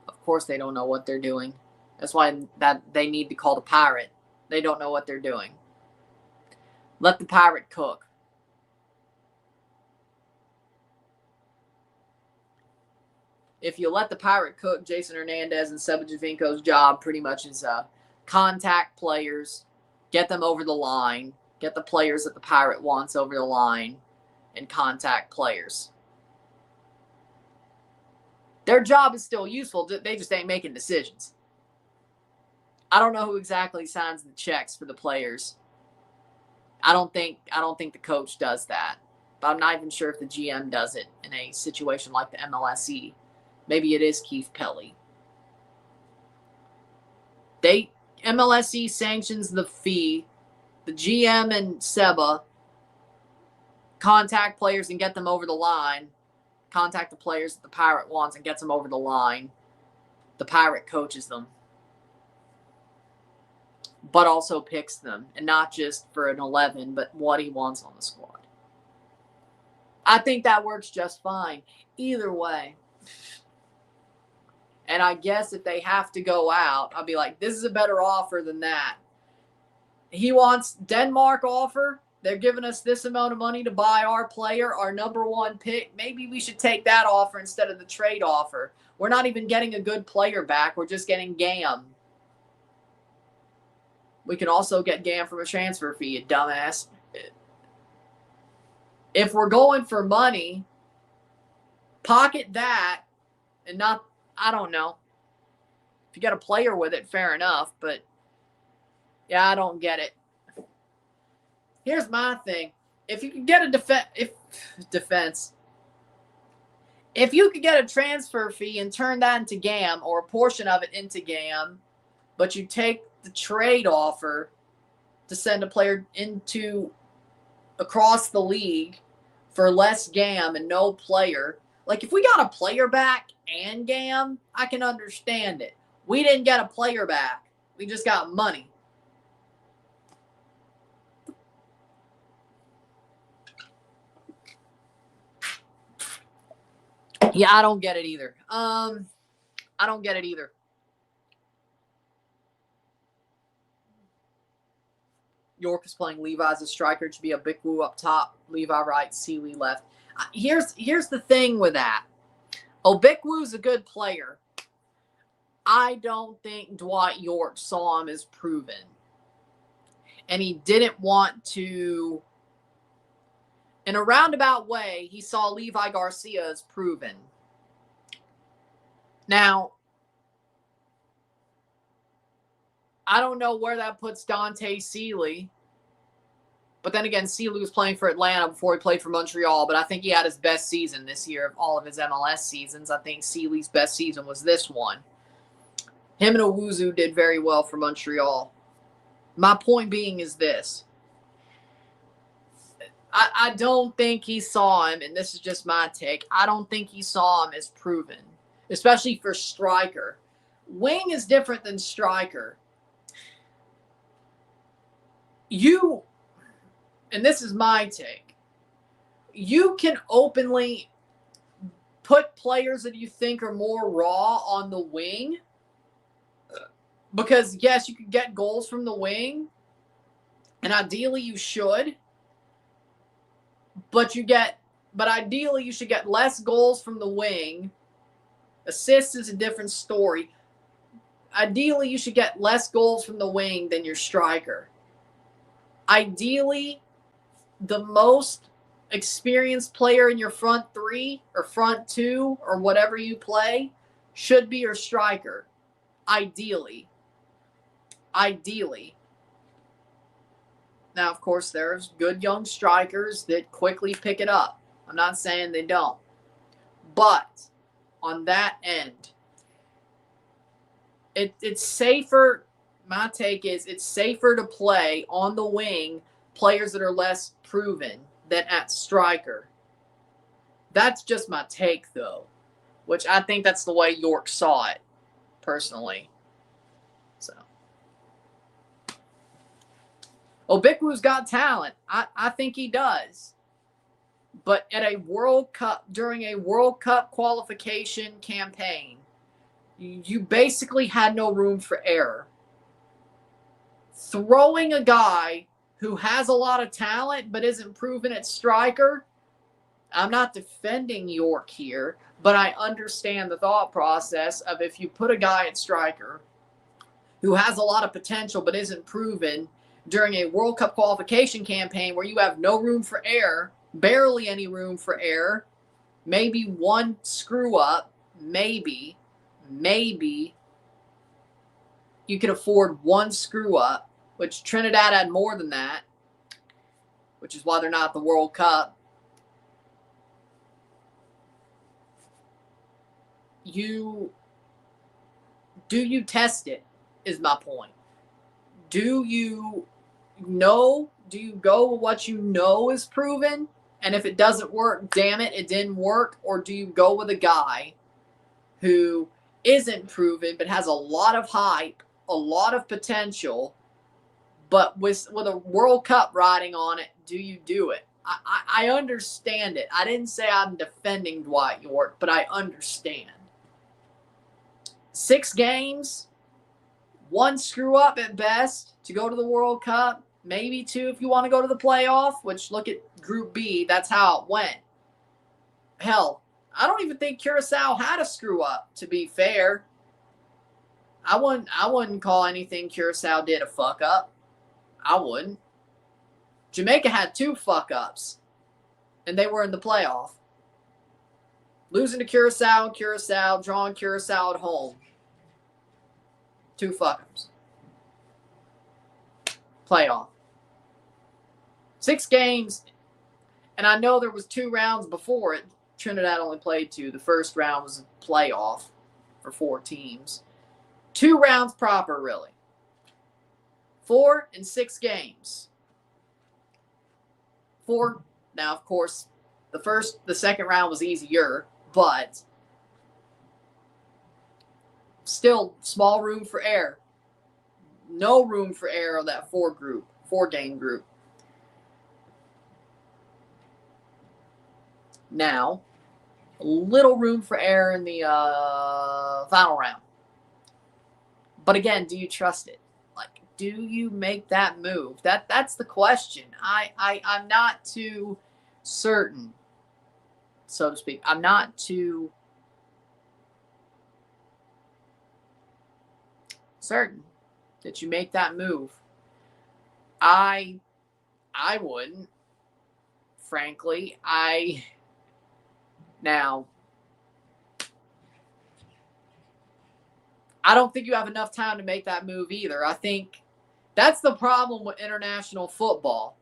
Of course they don't know what they're doing. That's why that they need to call the pirate. They don't know what they're doing. Let the pirate cook. if you let the Pirate cook, Jason Hernandez and Seba Javinko's job pretty much is contact players, get them over the line, get the players that the Pirate wants over the line, and contact players. Their job is still useful. They just ain't making decisions. I don't know who exactly signs the checks for the players. I don't think the coach does that. But I'm not even sure if the GM does it in a situation like the MLSE. Maybe it is Keith Pelly. MLSE sanctions the fee. The GM and Seba contact players and get them over the line. Contact the players that the Pirate wants and gets them over the line. The Pirate coaches them, but also picks them, and not just for an 11, but what he wants on the squad. I think that works just fine either way. And I guess if they have to go out, I'll be like, this is a better offer than that. He wants Denmark offer. They're giving us this amount of money to buy our player, our number one pick. Maybe we should take that offer instead of the trade offer. We're not even getting a good player back. We're just getting Gam. We can also get Gam from a transfer fee, you dumbass. If we're going for money, pocket that and not, I don't know. If you got a player with it, fair enough. But, yeah, I don't get it. Here's my thing. If you could get a defense, if you could get a transfer fee and turn that into GAM or a portion of it into GAM, but you take the trade offer to send a player into across the league for less GAM and no player. Like, if we got a player back and GAM, I can understand it. We didn't get a player back. We just got money. Yeah, I don't get it either. I don't get it either. York is playing Levi as a striker. It should be a Big Woo up top. Levi right, Seeley left. Here's the thing with that. Obickwu's a good player. I don't think Dwight York saw him as proven. And he didn't want to, in a roundabout way, he saw Levi Garcia as proven. Now, I don't know where that puts Dante Seeley. But then again, Seeley was playing for Atlanta before he played for Montreal. But I think he had his best season this year of all of his MLS seasons. I think Seeley's best season was this one. Him and Owuzu did very well for Montreal. My point being is this. I don't think he saw him, and this is just my take, I don't think he saw him as proven, especially for striker. Wing is different than striker. And this is my take, you can openly put players that you think are more raw on the wing because, yes, you can get goals from the wing, and ideally you should, but ideally you should get less goals from the wing. Assists is a different story. Ideally, you should get less goals from the wing than your striker. Ideally, the most experienced player in your front three or front two or whatever you play should be your striker. Ideally. Now, of course, there's good young strikers that quickly pick it up. I'm not saying they don't. But on that end, it's safer. My take is it's safer to play on the wing players that are less proven than at striker. That's just my take, though, which I think that's the way York saw it, personally. So, Obickwu's got talent. I think he does. But at a World Cup, during a World Cup qualification campaign, you basically had no room for error. Throwing a guy who has a lot of talent but isn't proven at striker, I'm not defending York here, but I understand the thought process of if you put a guy at striker who has a lot of potential but isn't proven during a World Cup qualification campaign where you have no room for error, barely any room for error, maybe one screw up, maybe you could afford one screw up, which Trinidad had more than that, which is why they're not at the World Cup. Do you test it is my point. Do you go with what you know is proven? And if it doesn't work, damn it, it didn't work. Or do you go with a guy who isn't proven but has a lot of hype, a lot of potential, but with a World Cup riding on it, do you do it? I understand it. I didn't say I'm defending Dwight York, but I understand. 6 games, 1 screw up at best to go to the World Cup, maybe 2 if you want to go to the playoff, which look at Group B, that's how it went. Hell, I don't even think Curacao had a screw up, to be fair. I wouldn't call anything Curacao did a fuck up. I wouldn't. Jamaica had 2 fuck ups, and they were in the playoff. Losing to Curacao, drawing Curacao at home. 2 fuck ups. Playoff. 6 games, and I know there was 2 rounds before it. Trinidad only played 2. The first round was a playoff for 4 teams. 2 rounds proper, really. 4 and 6 games. 4. Now, of course, the second round was easier, but still small room for error. No room for error on that 4-game group. Now, a little room for error in the final round. But again, do you trust it? Like, do you make that move? That's the question. I'm not too certain, so to speak. I'm not too certain that you make that move. I wouldn't. Frankly, now, I don't think you have enough time to make that move either. I think that's the problem with international football.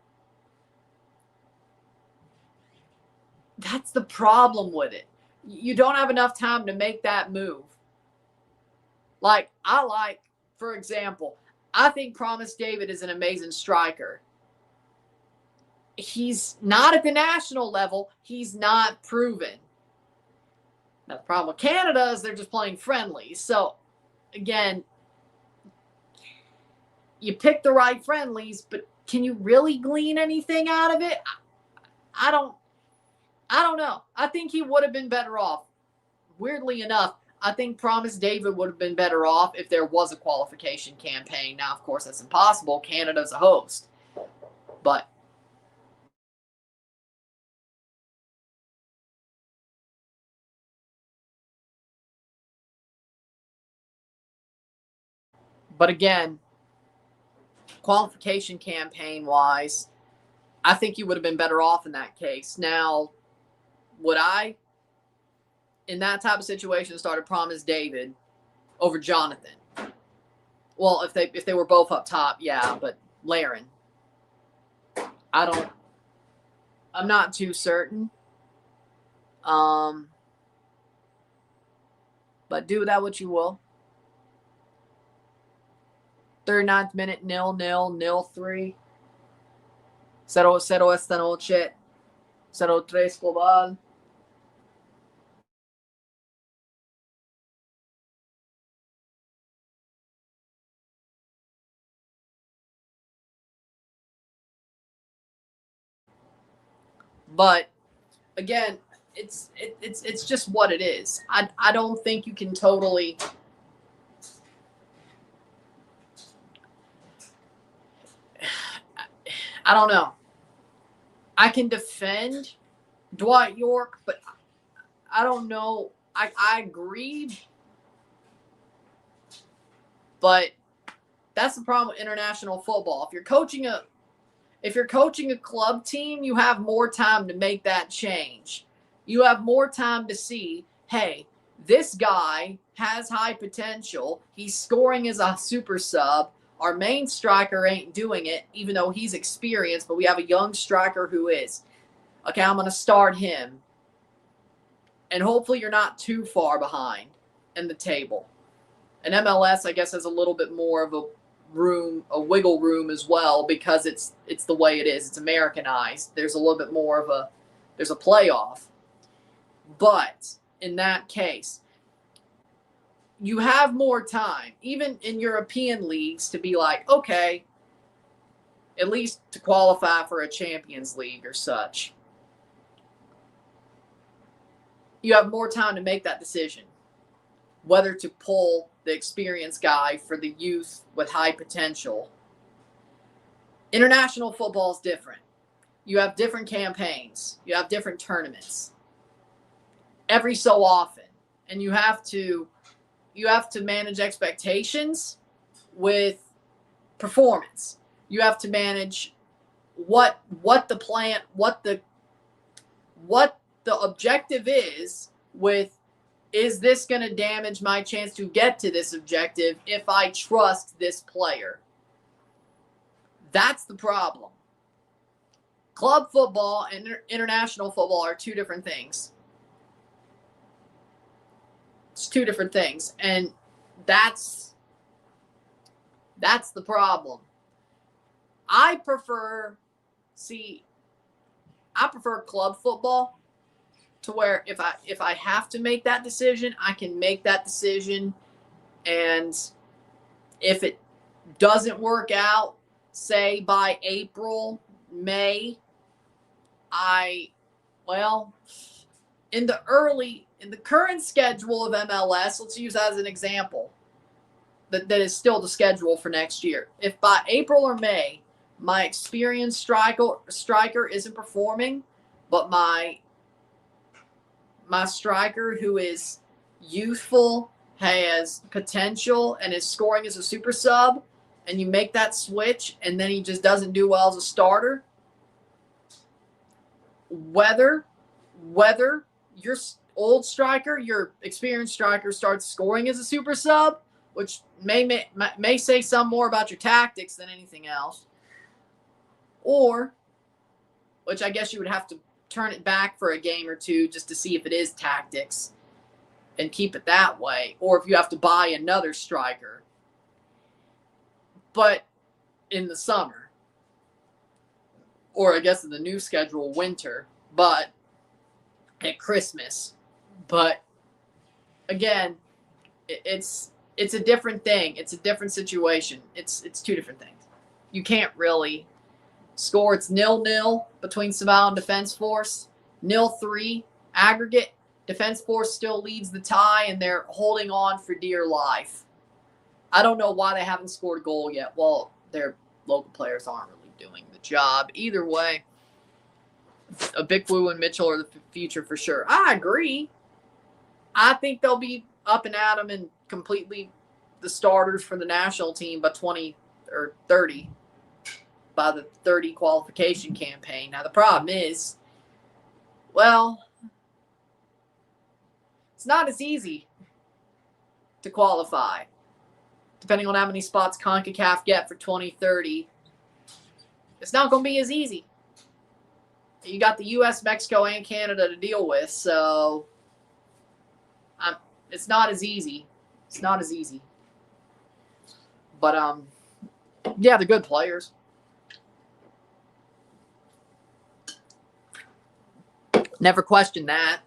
That's the problem with it. You don't have enough time to make that move. For example, I think Promise David is an amazing striker. He's not at the national level. He's not proven. Now, the problem with Canada is they're just playing friendly. So, again, you pick the right friendlies, but can you really glean anything out of it? I don't know. I think he would have been better off. Weirdly enough, I think Promise David would have been better off if there was a qualification campaign. Now, of course, that's impossible. Canada's a host. But again, qualification campaign wise, I think you would have been better off in that case. Now, would I, in that type of situation, started Promise David over Jonathan? Well, if they were both up top, yeah, but Laren, I'm not too certain. But do with that what you will. 39th minute, 0-0, 0-3. 0-0 esta noche. 0-3 global. But again, it's just what it is. I don't think you can totally. I don't know. I can defend Dwight York, but I don't know. I agree, but that's the problem with international football. If you're coaching a club team, you have more time to make that change. You have more time to see, hey, this guy has high potential. He's scoring as a super sub. Our main striker ain't doing it, even though he's experienced, but we have a young striker who is. Okay, I'm going to start him. And hopefully you're not too far behind in the table. And MLS, I guess, has a little bit more of a wiggle room as well, because it's the way it is. It's Americanized. There's a little bit more of there's a playoff. But in that case, you have more time, even in European leagues, to be like, okay, at least to qualify for a Champions League or such. You have more time to make that decision, whether to pull the experienced guy for the youth with high potential. International football is different. You have different campaigns. You have different tournaments every so often. And you have to manage expectations with performance. You have to manage what the objective is with, is this going to damage my chance to get to this objective if I trust this player? That's the problem. Club football and international football are two different things. It's two different things. And that's the problem. I prefer club football, to where if I have to make that decision, I can make that decision. And if it doesn't work out, say by April, May, in the current schedule of MLS, let's use that as an example, that is still the schedule for next year. If by April or May, my experienced striker isn't performing, but my striker who is youthful, has potential, and is scoring as a super sub, and you make that switch and then he just doesn't do well as a starter, whether your old striker, your experienced striker, starts scoring as a super sub, which may say some more about your tactics than anything else, or, which I guess you would have to turn it back for a game or two just to see if it is tactics and keep it that way, or if you have to buy another striker. But in the summer, or I guess in the new schedule, winter, but at Christmas. But again, it's a different thing. It's a different situation. It's two different things. You can't really score. It's 0-0 between Cibao and Defense Force. 0-3 aggregate. Defense Force still leads the tie, and they're holding on for dear life. I don't know why they haven't scored a goal yet. Well, their local players aren't really doing the job. Either way, a Big Woo and Mitchell are the future for sure. I agree. I think they'll be up and at them and completely the starters for the national team by 20 or 30, by the 30 qualification campaign. Now, the problem is, well, it's not as easy to qualify, depending on how many spots CONCACAF get for 2030. It's not going to be as easy. You got the U.S., Mexico, and Canada to deal with, so it's not as easy. It's not as easy. But, yeah, they're good players. Never questioned that.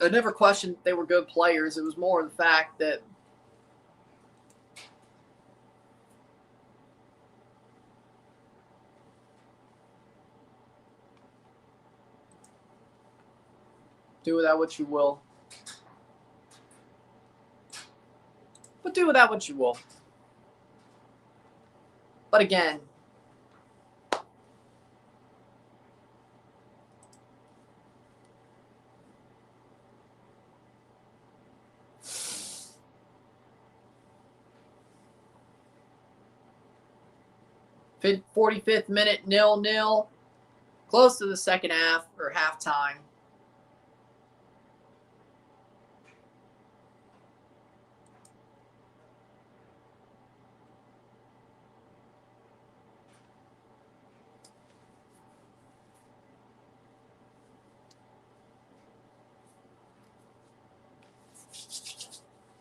I never questioned they were good players. It was more the fact that do with that what you will. But do with that what you will. But again, 45th minute, 0-0. Close to the second half or halftime.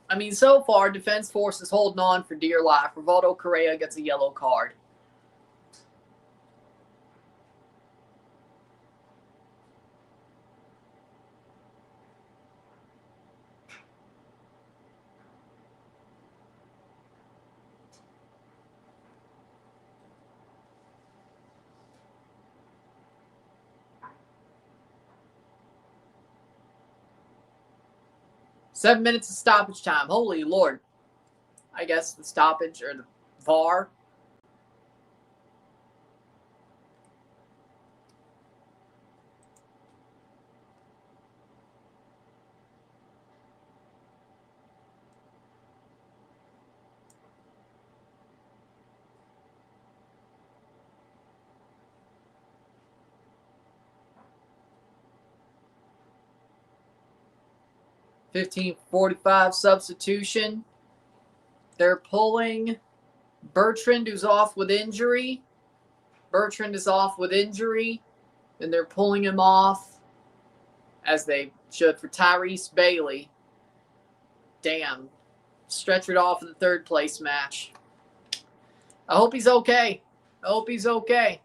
I mean, so far, Defense Force is holding on for dear life. Rivaldo Correa gets a yellow card. Seven minutes of stoppage time. Holy Lord. I guess the stoppage or the VAR. $15:45 substitution. They're pulling Bertrand, who's off with injury. Bertrand is off with injury, and they're pulling him off, as they should, for Tyrese Bailey. Damn. Stretchered off in the third place match. I hope he's okay. I hope he's okay.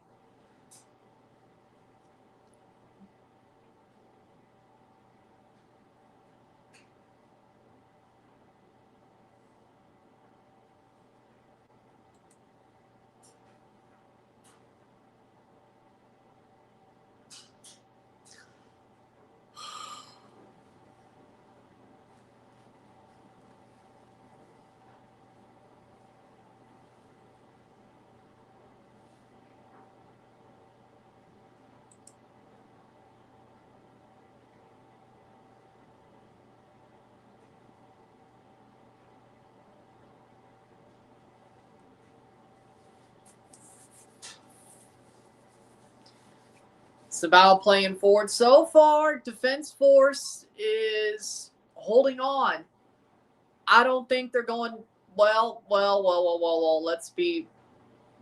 Cibao playing forward. So far, Defense Force is holding on. I don't think they're going well. Let's be.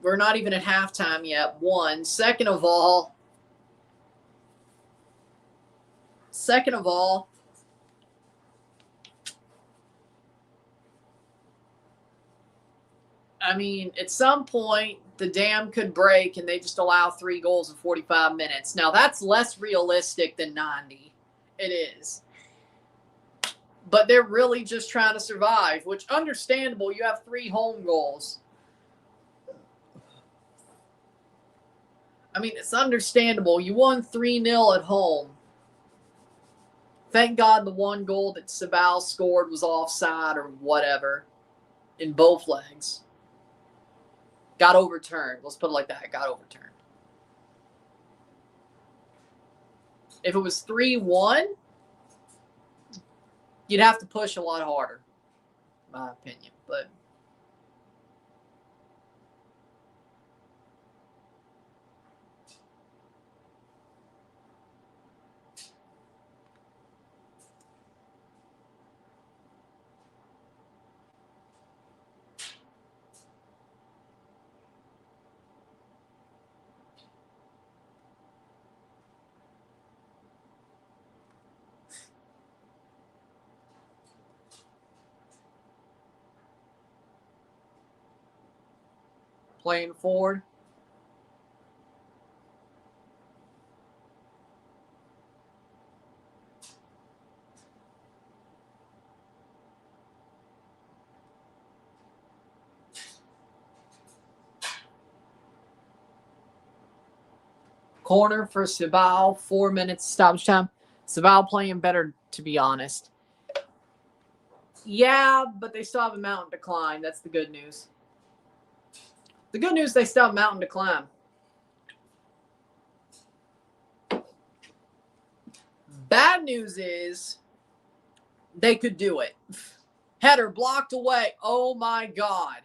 We're not even at halftime yet. One. Second of all, I mean, at some point, the dam could break and they just allow 3 goals in 45 minutes. Now, that's less realistic than 90. It is. But they're really just trying to survive, which, understandable. You have 3 home goals. I mean, it's understandable. You won 3-0 at home. Thank God the 1 goal that Cibao scored was offside or whatever in both legs. Got overturned. Let's put it like that. It got overturned. If it was 3-1, you'd have to push a lot harder, in my opinion. But playing forward. Corner for Cibao. 4 minutes stoppage time. Cibao playing better, to be honest. Yeah, but they still have a mountain to climb. That's the good news. The good news, they still have a mountain to climb. Bad news is they could do it. Header blocked away. Oh, my God.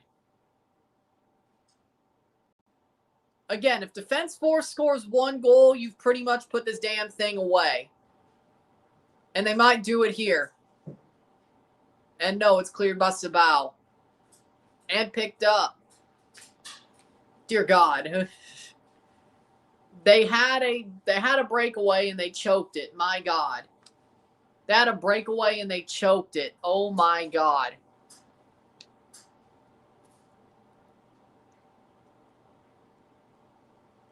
Again, if Defense Force scores 1 goal, you've pretty much put this damn thing away. And they might do it here. And no, it's cleared by Cibao. And picked up. Dear God. They had a breakaway and they choked it. My God. They had a breakaway and they choked it. Oh my God.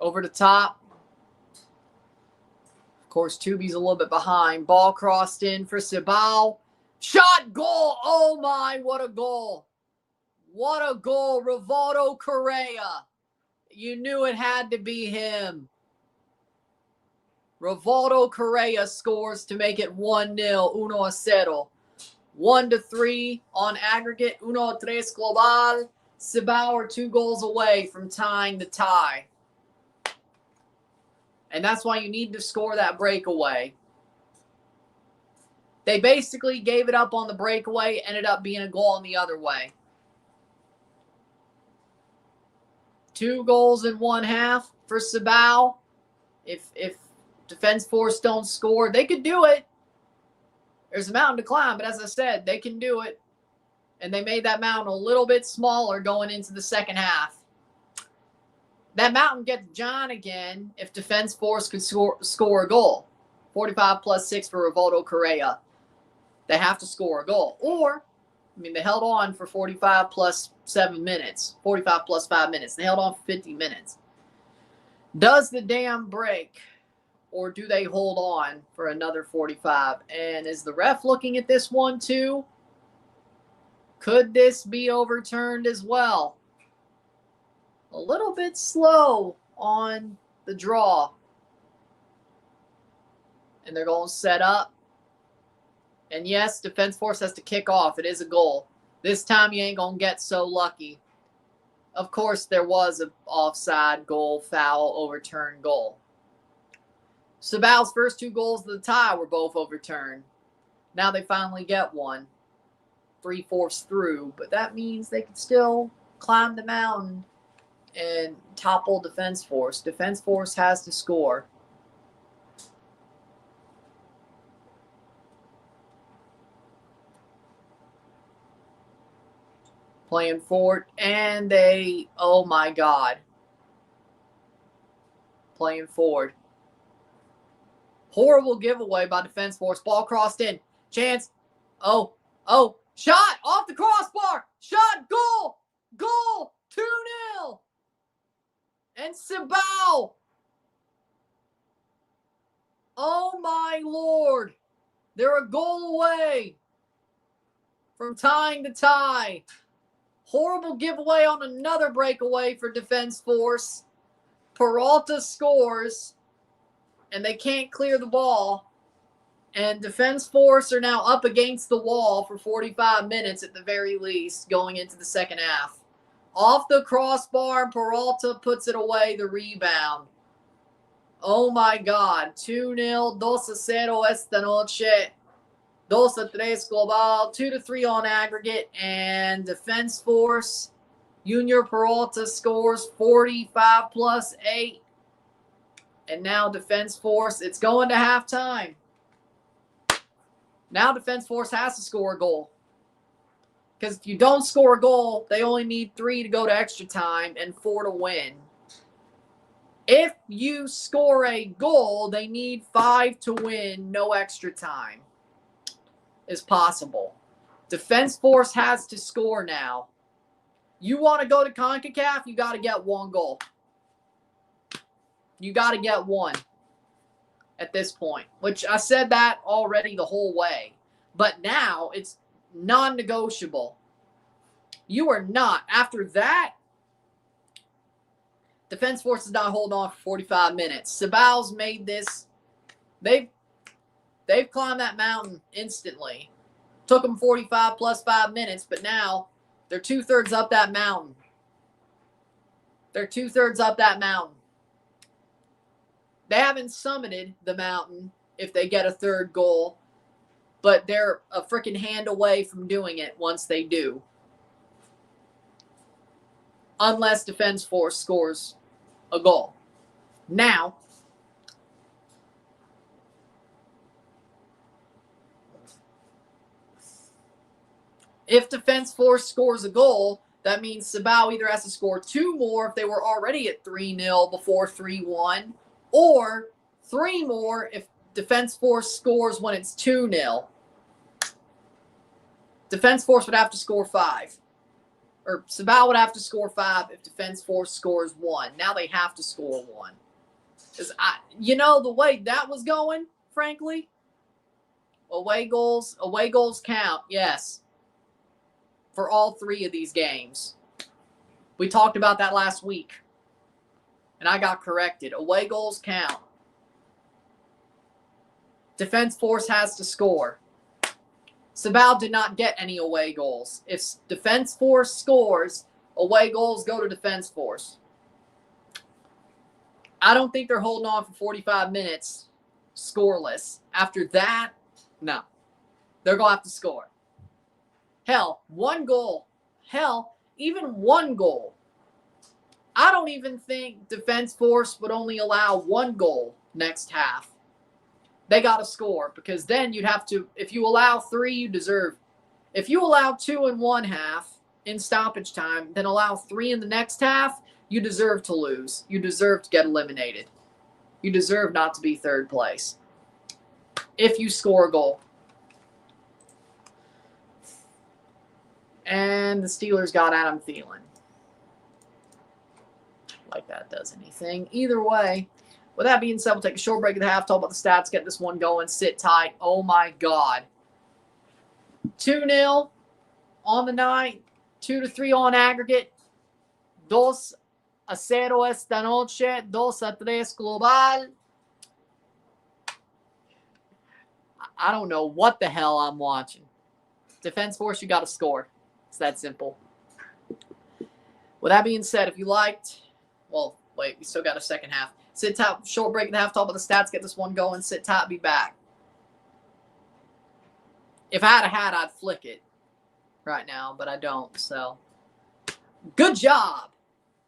Over the top. Of course, Tubi's a little bit behind. Ball crossed in for Cibao. Shot, goal. Oh my, what a goal. What a goal. Rivaldo Correa. You knew it had to be him. Rivaldo Correa scores to make it 1-0, 1-0. 1-3 on aggregate, 1-3 global. Cibao are 2 goals away from tying the tie. And that's why you need to score that breakaway. They basically gave it up on the breakaway, ended up being a goal in the other way. 2 goals in 1 half for Cibao. If Defense Force don't score, they could do it. There's a mountain to climb, but as I said, they can do it. And they made that mountain a little bit smaller going into the second half. That mountain gets John again if Defense Force could score a goal. 45 plus 6 for Rivaldo Correa. They have to score a goal. Or, I mean, they held on for 45 plus 7 minutes. 45 plus 5 minutes. They held on for 50 minutes. Does the dam break? Or do they hold on for another 45? And is the ref looking at this one too? Could this be overturned as well? A little bit slow on the draw. And they're going to set up. And yes, Defense Force has to kick off. It is a goal. This time you ain't going to get so lucky. Of course, there was an offside goal, foul, overturned goal. Cibao's first 2 goals of the tie were both overturned. Now they finally get one. 3/4 through. But that means they can still climb the mountain and topple Defense Force. Defense Force has to score. Playing forward. And they, oh my God. Playing forward. Horrible giveaway by Defense Force. Ball crossed in. Chance. Oh. Shot off the crossbar. Shot. Goal. Goal. 2-0. And Cibao. Oh my Lord. They're a goal away from tying the tie. Horrible giveaway on another breakaway for Defense Force. Peralta scores. And they can't clear the ball. And Defense Force are now up against the wall for 45 minutes at the very least going into the second half. Off the crossbar, Peralta puts it away, the rebound. Oh my God. 2-0, 2-0 esta noche. 2-3 global, 2-3 on aggregate. And Defense Force, Junior Peralta scores 45 plus 8. And now Defense Force, it's going to halftime. Now Defense Force has to score a goal. Because if you don't score a goal, they only need 3 to go to extra time and 4 to win. If you score a goal, they need 5 to win, no extra time. Is possible. Defense Force has to score now. You want to go to CONCACAF, you got to get 1 goal. You got to get 1 at this point, which I said that already the whole way. But now it's non-negotiable. You are not. After that, Defense Force is not holding on for 45 minutes. Cibao's made this. They've climbed that mountain instantly. Took them 45 plus 5 minutes, but now they're 2/3 up that mountain. They're 2/3 up that mountain. They haven't summited the mountain if they get a 3rd goal, but they're a freaking hand away from doing it once they do. Unless Defense Force scores a goal. Now, if Defense Force scores a goal, that means Cibao either has to score 2 more if they were already at 3-0 before 3-1, or 3 more if Defense Force scores when it's 2-0. Defense Force would have to score 5. Or Cibao would have to score 5 if Defense Force scores 1. Now they have to score 1. Because the way that was going, frankly, away goals count, yes, for all 3 of these games. We talked about that last week, and I got corrected. Away goals count. Defense Force has to score. Cibao did not get any away goals. If Defense Force scores, away goals go to Defense Force. I don't think they're holding on for 45 minutes scoreless. After that, no. They're going to have to score. Hell, 1 goal. Hell, even 1 goal. I don't even think Defense Force would only allow 1 goal next half. They got to score, because then you'd have to, if you allow 3, you deserve. If you allow 2 in 1 half in stoppage time, then allow 3 in the next half, you deserve to lose. You deserve to get eliminated. You deserve not to be 3rd place if you score a goal. And the Steelers got Adam Thielen. Like that does anything. Either way, with that being said, we'll take a short break at the half, talk about the stats, get this one going, sit tight. Oh my God. 2-0 on the night, 2-3 on aggregate. 2-0 esta noche, 2-3 global. I don't know what the hell I'm watching. Defense Force, you got to score. It's that simple. With that being said, if you liked, well, wait, we still got a second half. Sit tight, short break at the half, talk about the stats, get this one going. Sit tight, be back. If I had a hat, I'd flick it right now, but I don't, so. Good job,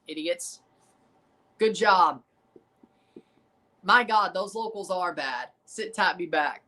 idiots. Good job. My God, those locals are bad. Sit tight, be back.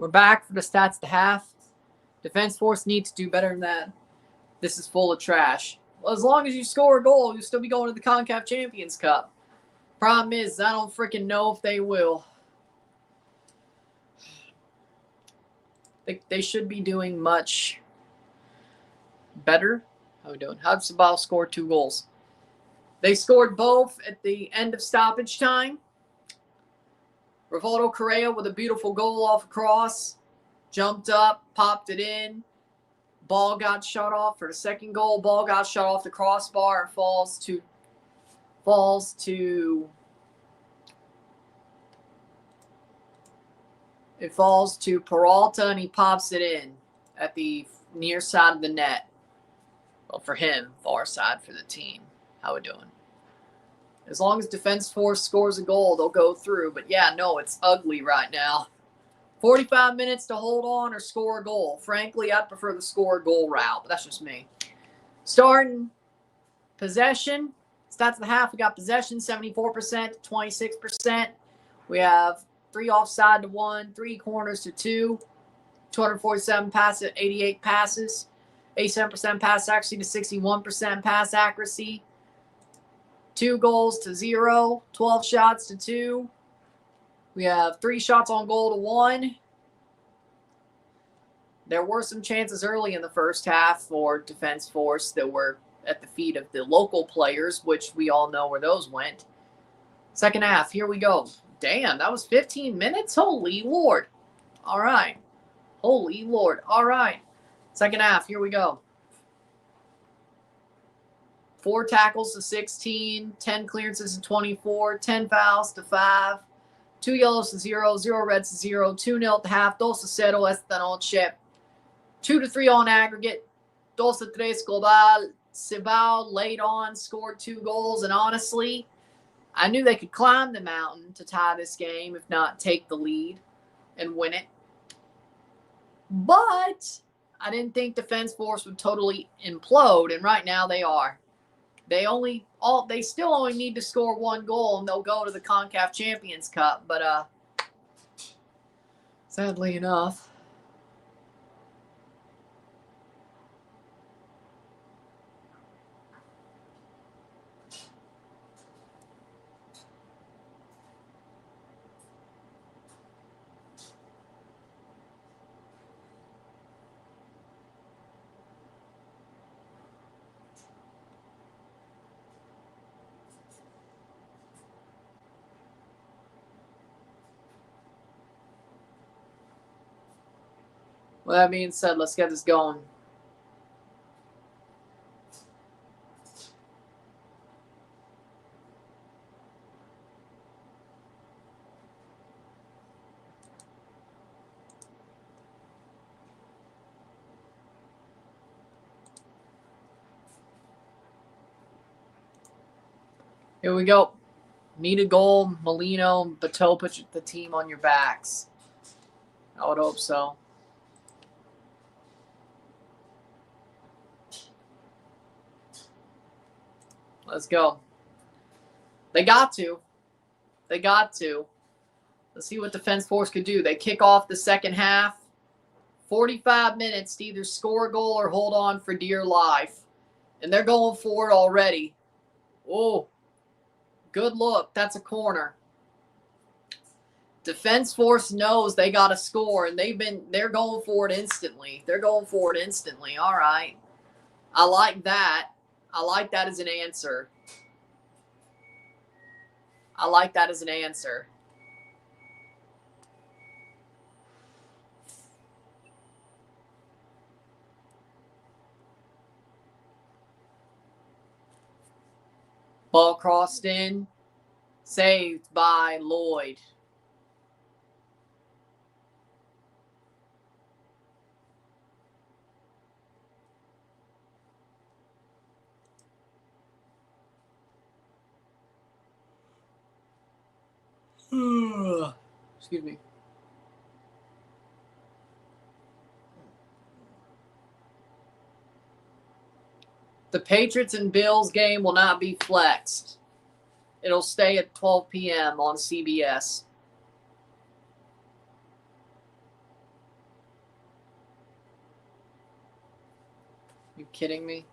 We're back for the stats to half. Defense force needs to do better than that. This is full of trash. Well, as long as you score a goal, you'll still be going to the CONCACAF Champions Cup. Problem is, I don't freaking know if they will. They should be doing much better. How are we doing? How did Cibao score 2 goals? They scored both at the end of stoppage time. Rivaldo Correa with a beautiful goal off a cross. Jumped up, popped it in. Ball got shut off for the second goal. Ball got shut off the crossbar and falls to Peralta, and he pops it in at the near side of the net. Well, for him, far side for the team. How we doing? As long as defense force scores a goal, they'll go through. But yeah, no, it's ugly right now. 45 minutes to hold on or score a goal. Frankly, I'd prefer the score a goal route, but that's just me. Starting possession. Stats of the half, we got possession 74% to 26%. We have 3 offside to 1, 3 corners to 2, 247 passes, 88 passes, 87% pass accuracy to 61% pass accuracy, 2 goals to 0, 12 shots to 2. We have 3 shots on goal to 1. There were some chances early in the first half for defense force that were at the feet of the local players, which we all know where those went. Second half, here we go. Damn, that was 15 minutes? Holy Lord. All right. Holy Lord. All right. Second half, here we go. 4 tackles to 16, 10 clearances to 24, 10 fouls to 5, 2 yellows to 0, 0 reds to 0, 2-0 at the half, 2-0 esta noche. 2-3 on aggregate. 2-3 global. Cibao laid on, scored 2 goals, and honestly, I knew they could climb the mountain to tie this game, if not take the lead and win it. But I didn't think defense force would totally implode, and right now they are. They still only need to score 1 goal, and they'll go to the CONCACAF Champions Cup. But sadly enough, with that being said, let's get this going. Here we go. Need a goal. Molino, Bateau, put the team on your backs. I would hope so. Let's go. They got to. They got to. Let's see what defense force could do. They kick off the second half. 45 minutes to either score a goal or hold on for dear life. And they're going for it already. Oh, good look. That's a corner. Defense force knows they got to score, and they're going for it instantly. They're going for it instantly. All right. I like that. I like that as an answer. I like that as an answer. Ball crossed in. Saved by Lloyd. Excuse me. The Patriots and Bills game will not be flexed. It'll stay at 12 p.m. on CBS. You kidding me?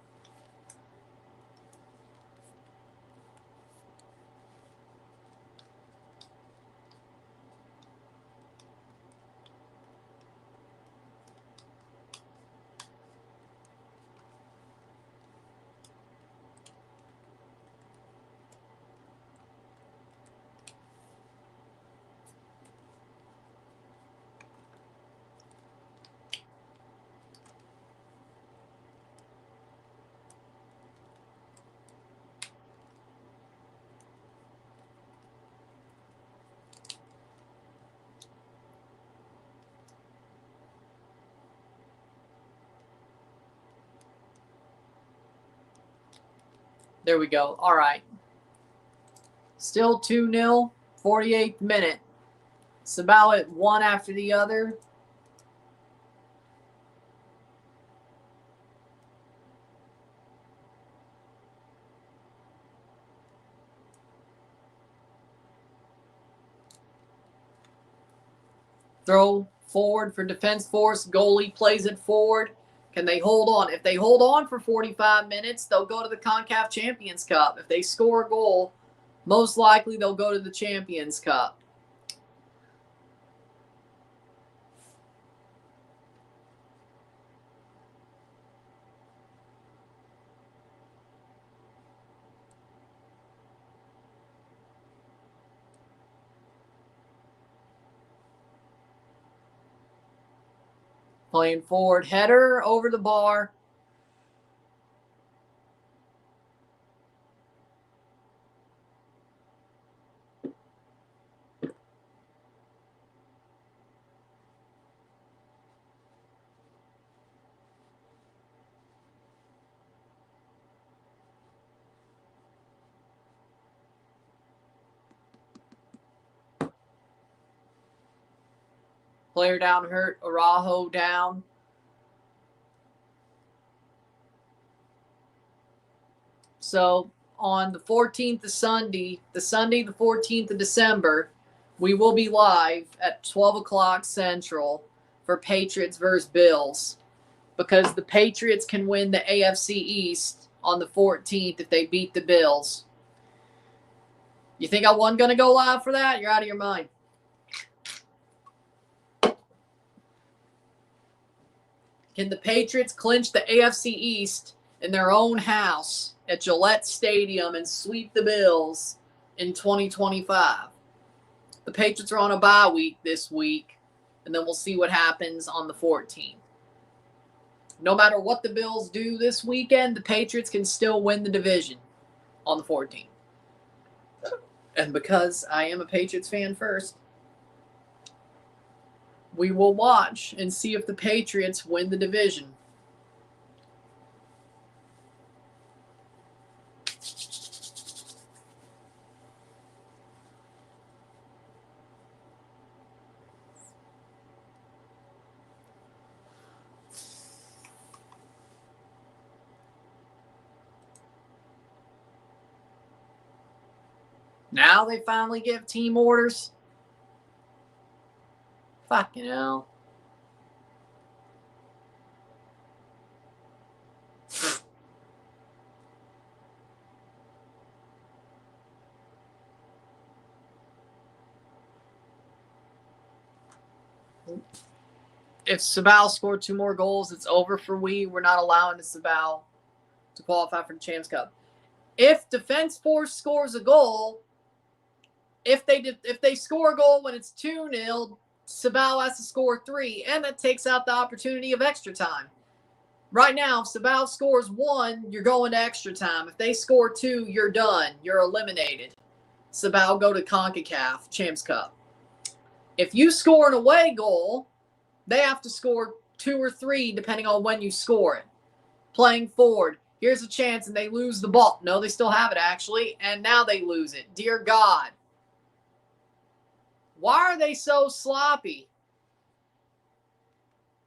There we go. All right. Still 2-0, 48th minute. Cibao at one after the other. Throw forward for defense force. Goalie plays it forward. Can they hold on? If they hold on for 45 minutes, they'll go to the CONCACAF Champions Cup. If they score a goal, most likely they'll go to the Champions Cup. Playing forward, header over the bar. Player down hurt, Araujo down. So on the 14th of Sunday, the 14th of December, we will be live at 12 o'clock Central for Patriots versus Bills, because the Patriots can win the AFC East on the 14th if they beat the Bills. You think I wasn't going to go live for that? You're out of your mind. Can the Patriots clinch the AFC East in their own house at Gillette Stadium and sweep the Bills in 2025? The Patriots are on a bye week this week, and then we'll see what happens on the 14th. No matter what the Bills do this weekend, the Patriots can still win the division on the 14th. And because I am a Patriots fan first, we will watch and see if the Patriots win the division. Now they finally give team orders. Fucking hell. If Cibao scored 2 more goals, it's over for we. We're not allowing the Cibao to qualify for the Champs Cup. If Defense Force scores a goal, if they score a goal when it's 2-0, Cibao has to score 3, and that takes out the opportunity of extra time. Right now, if Cibao scores 1, you're going to extra time. If they score 2, you're done. You're eliminated. Cibao go to CONCACAF Champs Cup. If you score an away goal, they have to score 2 or 3 depending on when you score it. Playing forward, here's a chance and they lose the ball. No, they still have it actually, and now they lose it. Dear God. Why are they so sloppy?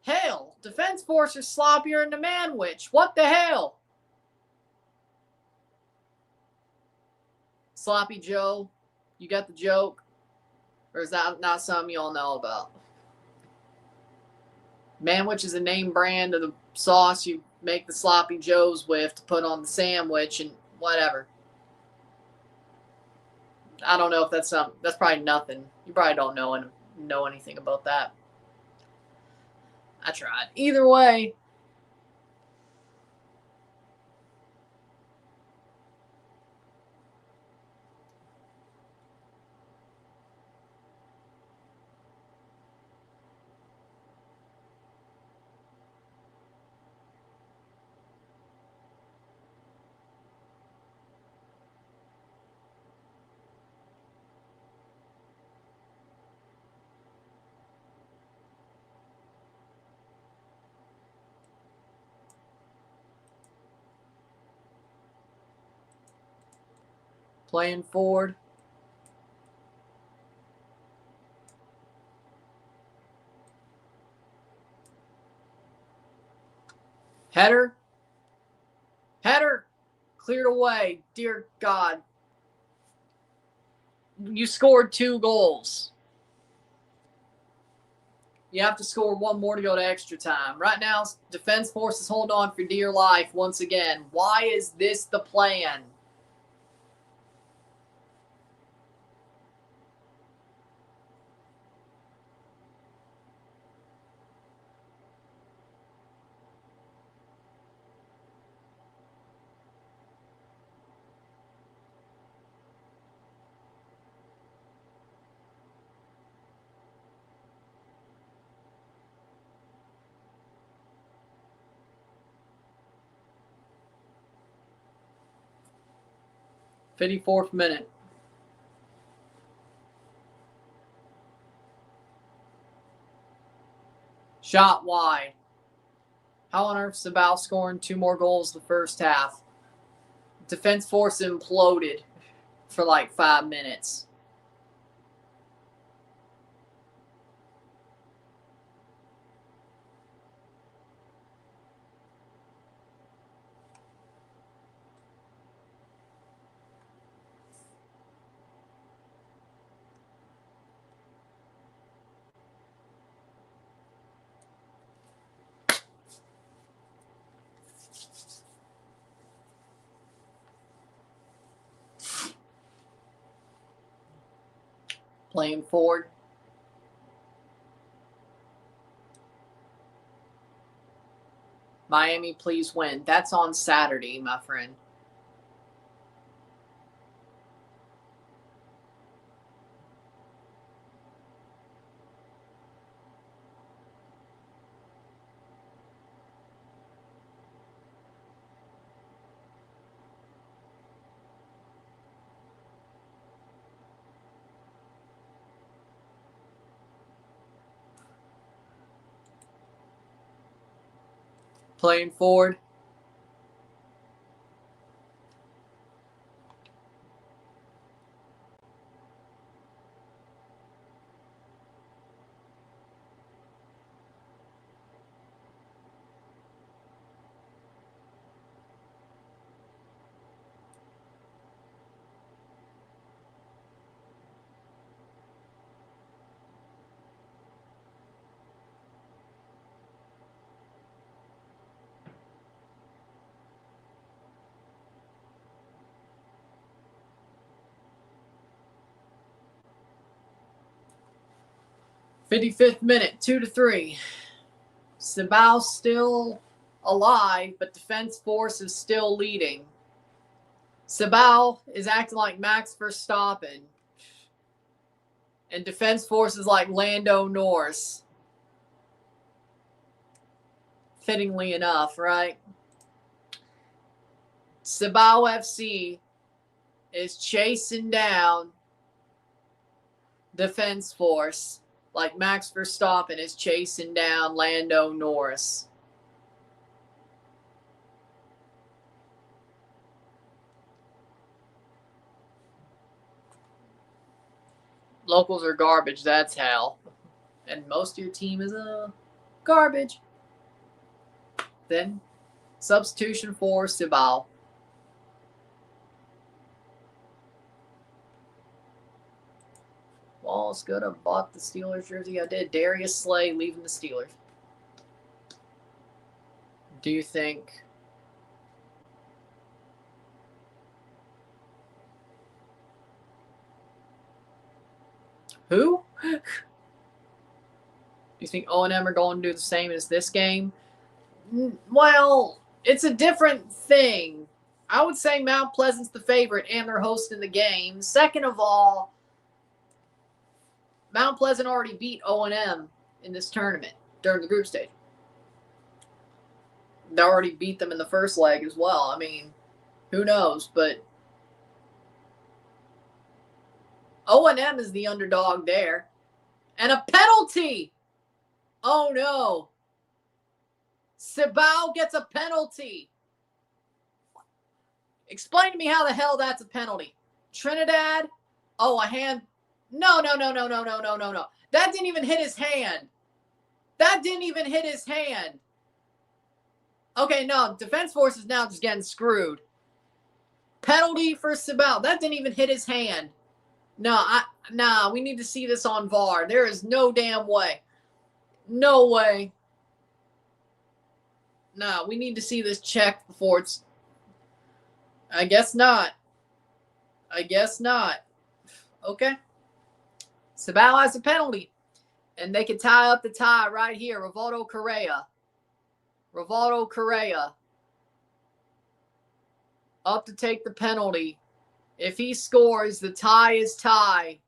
Hell, Defense Force are sloppier than the Manwich. What the hell? Sloppy Joe, you got the joke? Or is that not something you all know about? Manwich is a name brand of the sauce you make the sloppy joes with to put on the sandwich and whatever. I don't know if that's something. That's probably nothing. You probably don't know anything about that. I tried. Either way. Playing forward. Header. Header. Cleared away. Dear God. You scored 2 goals. You have to score 1 more to go to extra time. Right now, Defense Force is holding on for dear life once again. Why is this the plan? '54th minute. Shot wide. How on earth is Cibao scoring 2 more goals the first half? Defense Force imploded for like 5 minutes. Playing forward. Miami, please win. That's on Saturday, my friend. Playing forward. '55th minute, 2-3. Cibao still alive, but Defense Force is still leading. Cibao is acting like Max Verstappen. And Defense Force is like Lando Norris. Fittingly enough, right? Cibao FC is chasing down Defense Force like Max Verstappen is chasing down Lando Norris. Locals are garbage, that's how. And most of your team is garbage. Then substitution for Cibao. Well, it's good. I bought the Steelers jersey. I did. Darius Slay leaving the Steelers. do you think? Who? Do you think O&M are going to do the same as this game? Well, it's a different thing. I would say Mount Pleasant's the favorite, and they're hosting the game. Second of all, Mount Pleasant already beat O&M in this tournament during the group stage. They already beat them in the first leg as well. I mean, who knows? But O&M is the underdog there. And a penalty! Oh, no. Cibao gets a penalty. Explain to me how the hell that's a penalty. Trinidad? Oh, a hand. No. That didn't even hit his hand. Okay, no. Defense Force is now just getting screwed. Penalty for Cibao. That didn't even hit his hand. Nah, we need to see this on VAR. There is no damn way. No way. Nah, we need to see this checked before it's... I guess not. Okay. Cibao has a penalty. And they can tie up the tie right here. Rivaldo Correa. Up to take the penalty. If he scores, the tie is tie.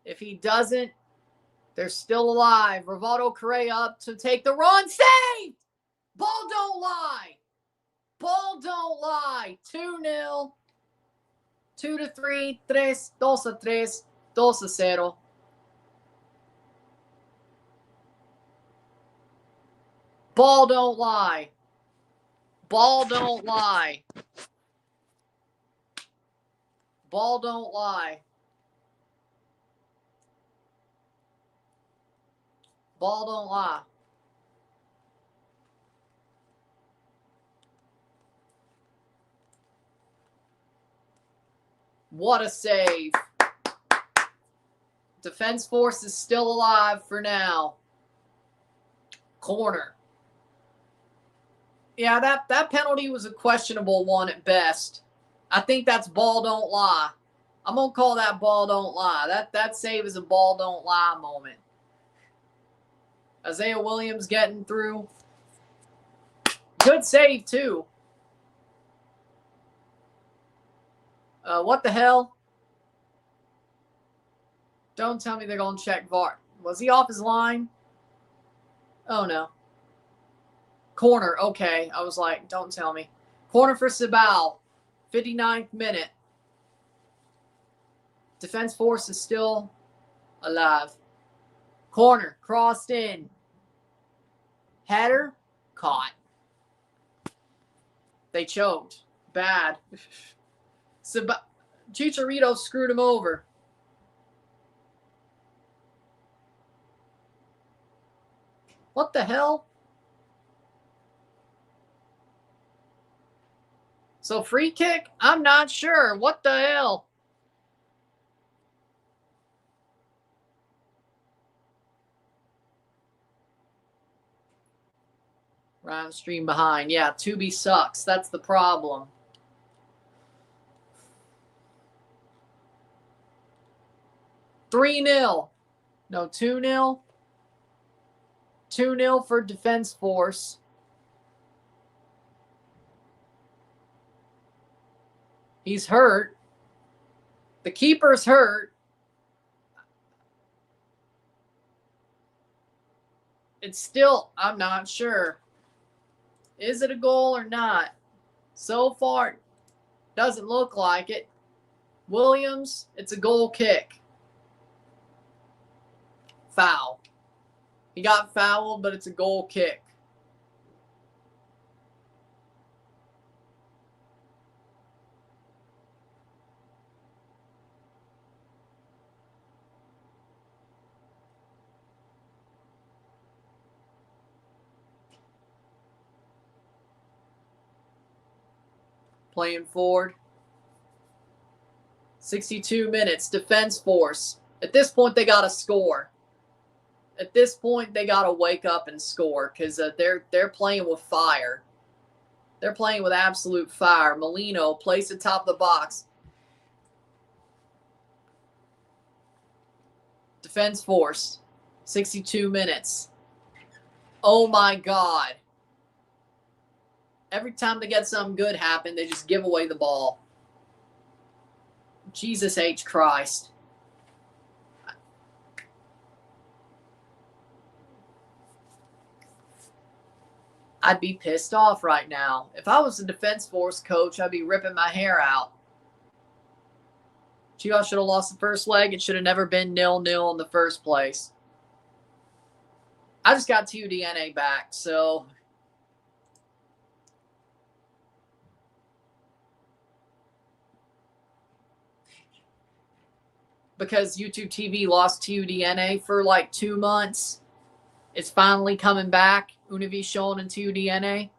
If he doesn't, they're still alive. Rivaldo Correa up to take the run. Saved! Ball don't lie. 2-0. 2-3, 2-3, 2-0. Ball don't lie. Ball don't lie. What a save. Defense Force is still alive for now. Corner. Yeah, that penalty was a questionable one at best. I think that's ball don't lie. I'm going to call that ball don't lie. That save is a ball don't lie moment. Isaiah Williams getting through. Good save, too. What the hell? Don't tell me they're going to check VAR. Was he off his line? Oh, no. Corner. Okay. I was like, don't tell me. Corner for Cibao. 59th minute. Defense Force is still alive. Corner. Crossed in. Header. Caught. They choked. Bad. Chicharito screwed him over. What the hell? So free kick? I'm not sure. What the hell? Round stream behind. Yeah, Tubi sucks. That's the problem. $3-0. No, 2-0. 2-0 for Defense Force. He's hurt. The keeper's hurt. It's still, I'm not sure. Is it a goal or not? So far, doesn't look like it. Williams, it's a goal kick. Foul. He got fouled, but it's a goal kick. Playing forward. 62 minutes. Defense Force. At this point, they got to score. at this point, they got to wake up and score because they're playing with fire. They're playing with absolute fire. Molino placed atop the box. Defense force, 62 minutes. Oh my God. Every time they get something good happen, they just give away the ball. Jesus H. Christ. I'd be pissed off right now. If I was a defense force coach, I'd be ripping my hair out. Cibao should have lost the first leg. It should have never been 0-0 in the first place. I just got TUDNA back, so because YouTube TV lost TUDNA for like 2 months, it's finally coming back. Univision and TUDNA.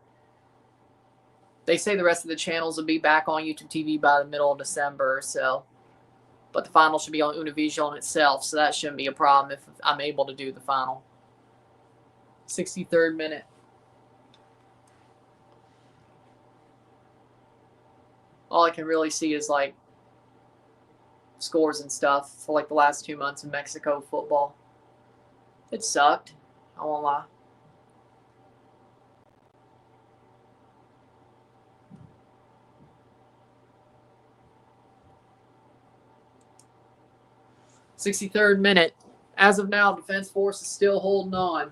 They say the rest of the channels will be back on YouTube TV by the middle of December, so. But the final should be on Univision itself, so that shouldn't be a problem if I'm able to do the final. 63rd minute. All I can really see is like scores and stuff for like the last 2 months of Mexico football. It sucked. I won't lie. '63rd minute. As of now, defense force is still holding on.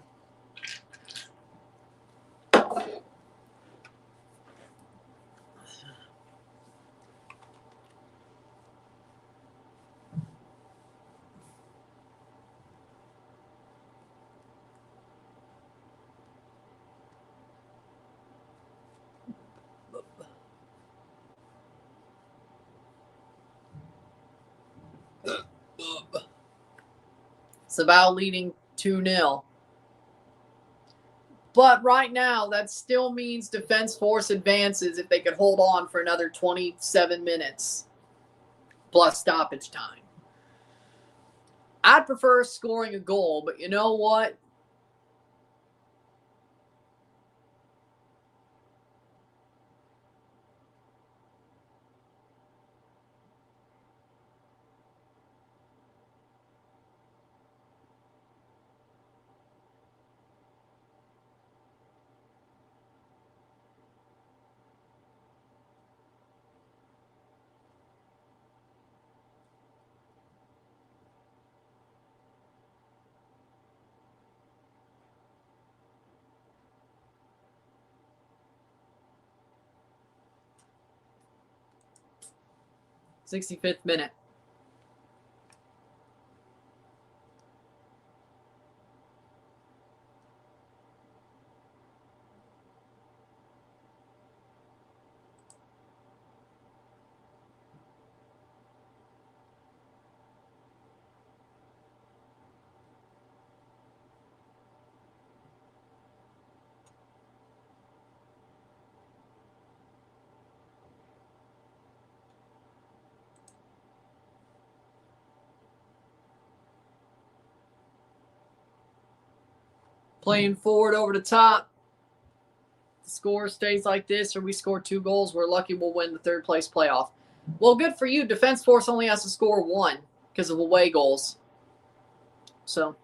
Cibao leading 2-0. But right now, that still means defense force advances if they could hold on for another 27 minutes plus stoppage time. I'd prefer scoring a goal, but you know what? '65th minute. Playing forward over the top. The score stays like this, or we score 2 goals. We're lucky we'll win the 3rd place playoff. Well, good for you. Defense force only has to score 1 because of away goals. So,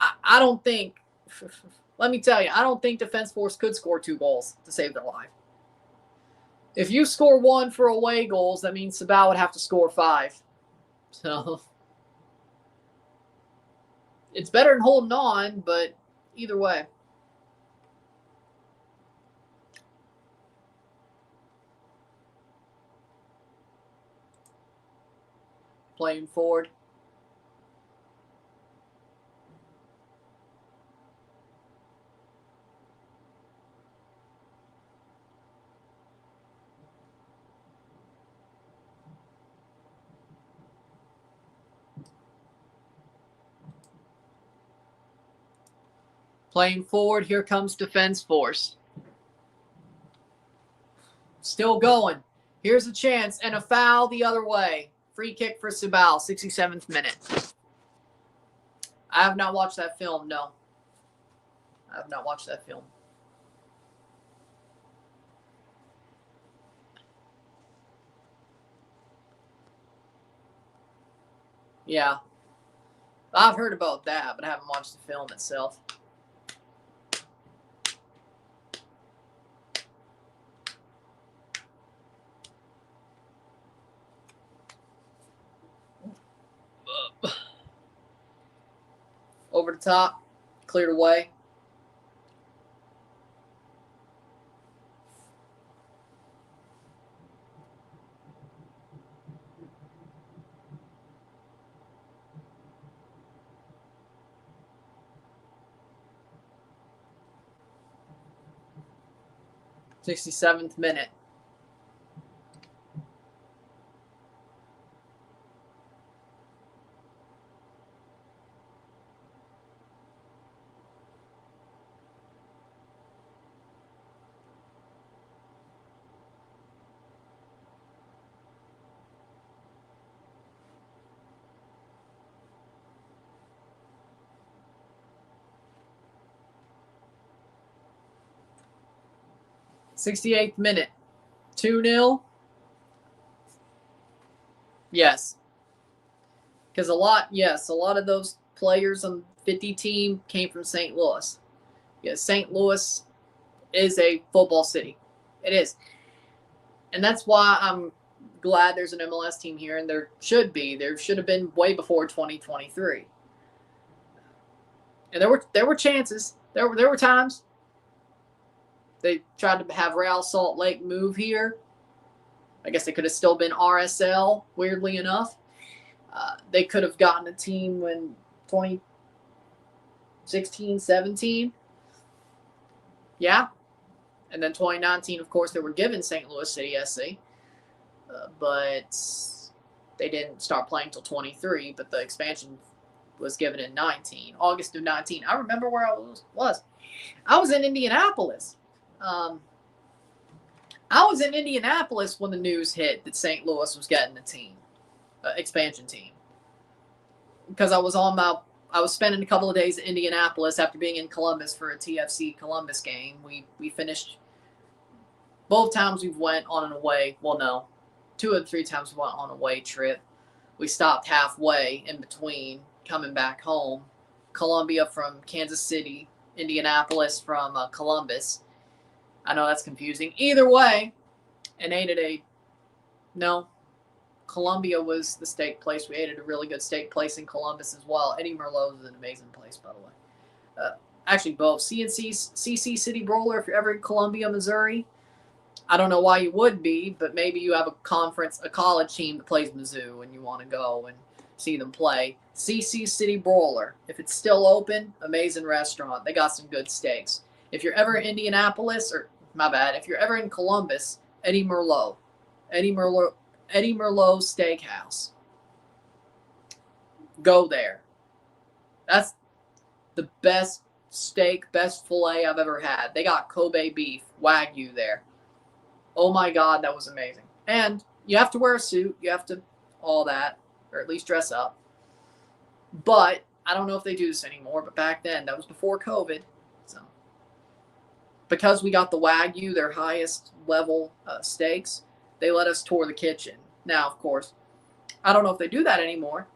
I don't think, let me tell you, I don't think defense force could score 2 goals to save their life. If you score 1 for away goals, that means Cibao would have to score 5. So, it's better than holding on, but either way. Playing forward. Playing forward, here comes defense force. Still going. Here's a chance and a foul the other way. Free kick for Cibao, 67th minute. I have not watched that film, no. I have not watched that film. Yeah. I've heard about that, but I haven't watched the film itself. Over the top, cleared away. '67th minute. '68th minute. 2-0. Yes. Because a lot of those players on 50 team came from St. Louis. Yes, St. Louis is a football city. It is. And that's why I'm glad there's an MLS team here, and there should be. There should have been way before 2023. And there were chances. There were times they tried to have Real Salt Lake move here. I guess they could have still been RSL, weirdly enough. They could have gotten a team when 2016, 17. Yeah. And then 2019, of course, they were given St. Louis City SC. But they didn't start playing until 23. But the expansion was given in 19, August of 19. I remember where I was. I was in Indianapolis. I was in Indianapolis when the news hit that St. Louis was getting a team, expansion team. Because I was spending a couple of days in Indianapolis after being in Columbus for a TFC Columbus game. We finished both times we went on an away. Well, no, 2 of the 3 times we went on an away trip. We stopped halfway in between coming back home. Columbia from Kansas City, Indianapolis from Columbus. I know that's confusing. Either way, and ate at Columbia was the steak place. We ate at a really good steak place in Columbus as well. Eddie Merlot's is an amazing place, by the way. Actually, both. CC City Broiler, if you're ever in Columbia, Missouri. I don't know why you would be, but maybe you have a college team that plays Mizzou and you want to go and see them play. CC City Broiler. If it's still open, amazing restaurant. They got some good steaks. If you're ever in Indianapolis, if you're ever in Columbus, Eddie Merlot Steakhouse. Go there. That's the best steak, best filet I've ever had. They got Kobe beef, Wagyu there. Oh my God, that was amazing. And you have to wear a suit. You have to all that, or at least dress up. But I don't know if they do this anymore, but back then, that was before COVID. So because we got the Wagyu, their highest level steaks, they let us tour the kitchen. Now, of course, I don't know if they do that anymore.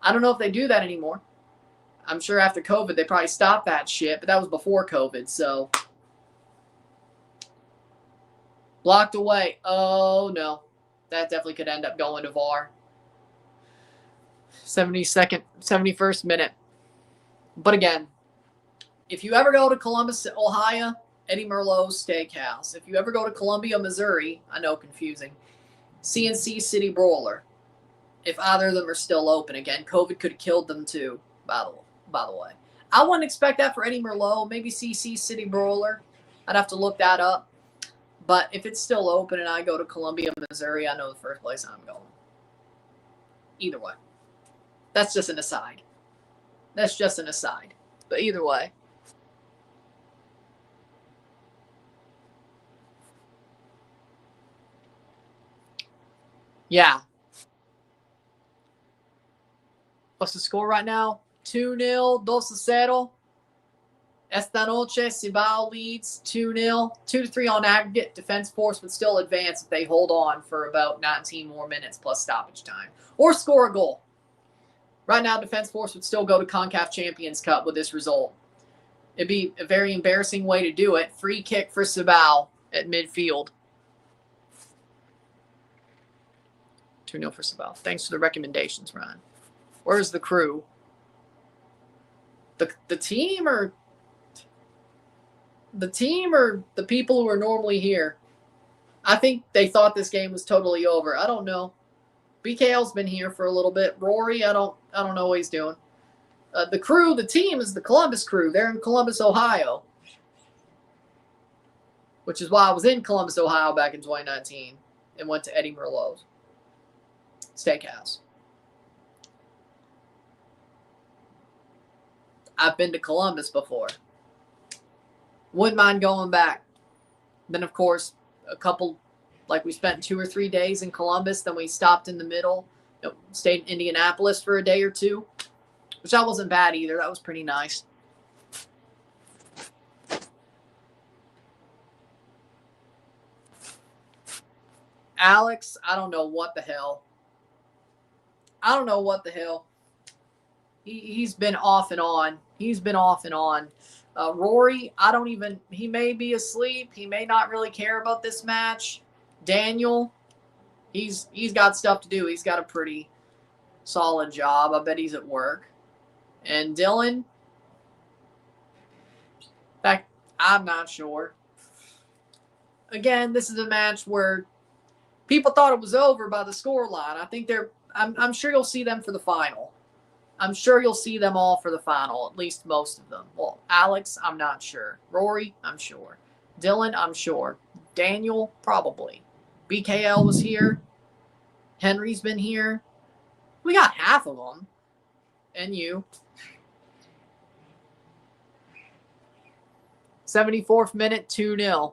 I'm sure after COVID, they probably stopped that shit, but that was before COVID, so. Blocked away. Oh, no. That definitely could end up going to VAR. 71st minute. But again, if you ever go to Columbus, Ohio, Eddie Merlot's Steakhouse. If you ever go to Columbia, Missouri, I know, confusing, CNC City Broiler. If either of them are still open. Again, COVID could have killed them too, by the way. I wouldn't expect that for Eddie Merlot. Maybe CC City Broiler. I'd have to look that up. But if it's still open and I go to Columbia, Missouri, I know the first place I'm going. Either way. That's just an aside. But either way. Yeah. What's the score right now? 2-0, 2-0. Esta noche, Cibao leads 2-0. 2-3 on aggregate. Defense Force would still advance if they hold on for about 19 more minutes plus stoppage time. Or score a goal. Right now, Defense Force would still go to CONCACAF Champions Cup with this result. It'd be a very embarrassing way to do it. Free kick for Cibao at midfield. 2-0 for Cibao. Thanks for the recommendations, Ryan. Where's the crew? The team or the people who are normally here? I think they thought this game was totally over. I don't know. BKL's been here for a little bit. Rory, I don't know what he's doing. The crew, the team is the Columbus crew. They're in Columbus, Ohio, which is why I was in Columbus, Ohio back in 2019 and went to Eddie Merlot's Steakhouse. I've been to Columbus before. Wouldn't mind going back. Then, of course, we spent 2 or 3 days in Columbus. Then we stopped in the middle, stayed in Indianapolis for a day or two, which that wasn't bad either. That was pretty nice. Alex, I don't know what the hell. He's been off and on. Rory, he may be asleep. He may not really care about this match. Daniel, he's got stuff to do. He's got a pretty solid job. I bet he's at work. And Dillon, in fact, I'm not sure. Again, this is a match where people thought it was over by the scoreline. I'm sure you'll see them for the final. I'm sure you'll see them all for the final, at least most of them. Well, Alex, I'm not sure. Rory, I'm sure. Dillon, I'm sure. Daniel, probably. BKL was here. Henry's been here. We got half of them. And you. 74th minute, 2-0.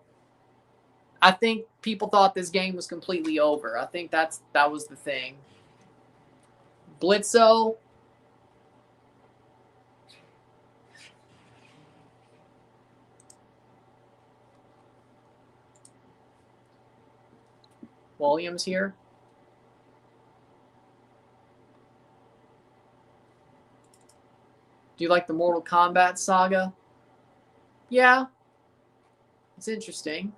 I think people thought this game was completely over. I think that was the thing. Blitzo. Williams here. Do you like the Mortal Kombat saga? Yeah. It's interesting.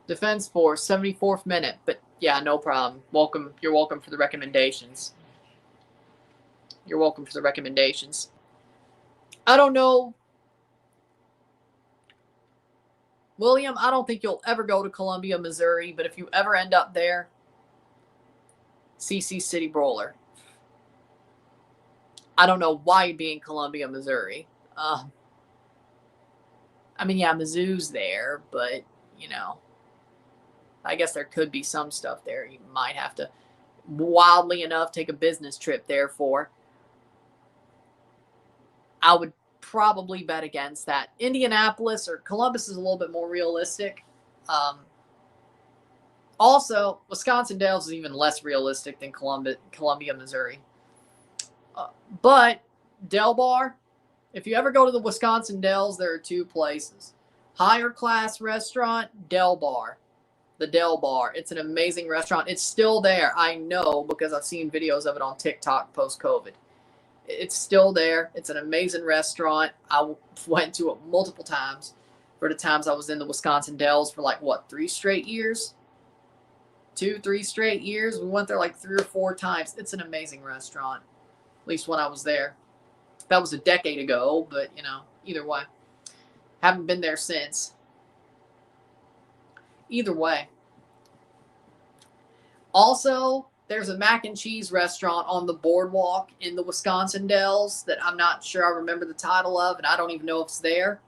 Defense Force, 74th minute. But yeah, no problem. Welcome. You're welcome for the recommendations. I don't know. William, I don't think you'll ever go to Columbia, Missouri, but if you ever end up there, CC City Brawler. I don't know why you'd be in Columbia, Missouri. Yeah, Mizzou's there, but, I guess there could be some stuff there you might have to, wildly enough, take a business trip there for. I would probably bet against that. Indianapolis or Columbus is a little bit more realistic. Also, Wisconsin Dells is even less realistic than Columbia, Missouri. But Del Bar, if you ever go to the Wisconsin Dells, there are 2 places. Higher class restaurant, Del Bar. The Del Bar. It's an amazing restaurant. It's still there. I know because I've seen videos of it on TikTok post-COVID. It's still there. It's an amazing restaurant. I went to it multiple times for the times I was in the Wisconsin Dells for 3 straight years? 2-3 straight years. We went there 3 or 4 times. It's an amazing restaurant, at least when I was there. That was a decade ago, but, either way. Haven't been there since. Either way. Also, there's a mac and cheese restaurant on the boardwalk in the Wisconsin Dells that I'm not sure I remember the title of, and I don't even know if it's there.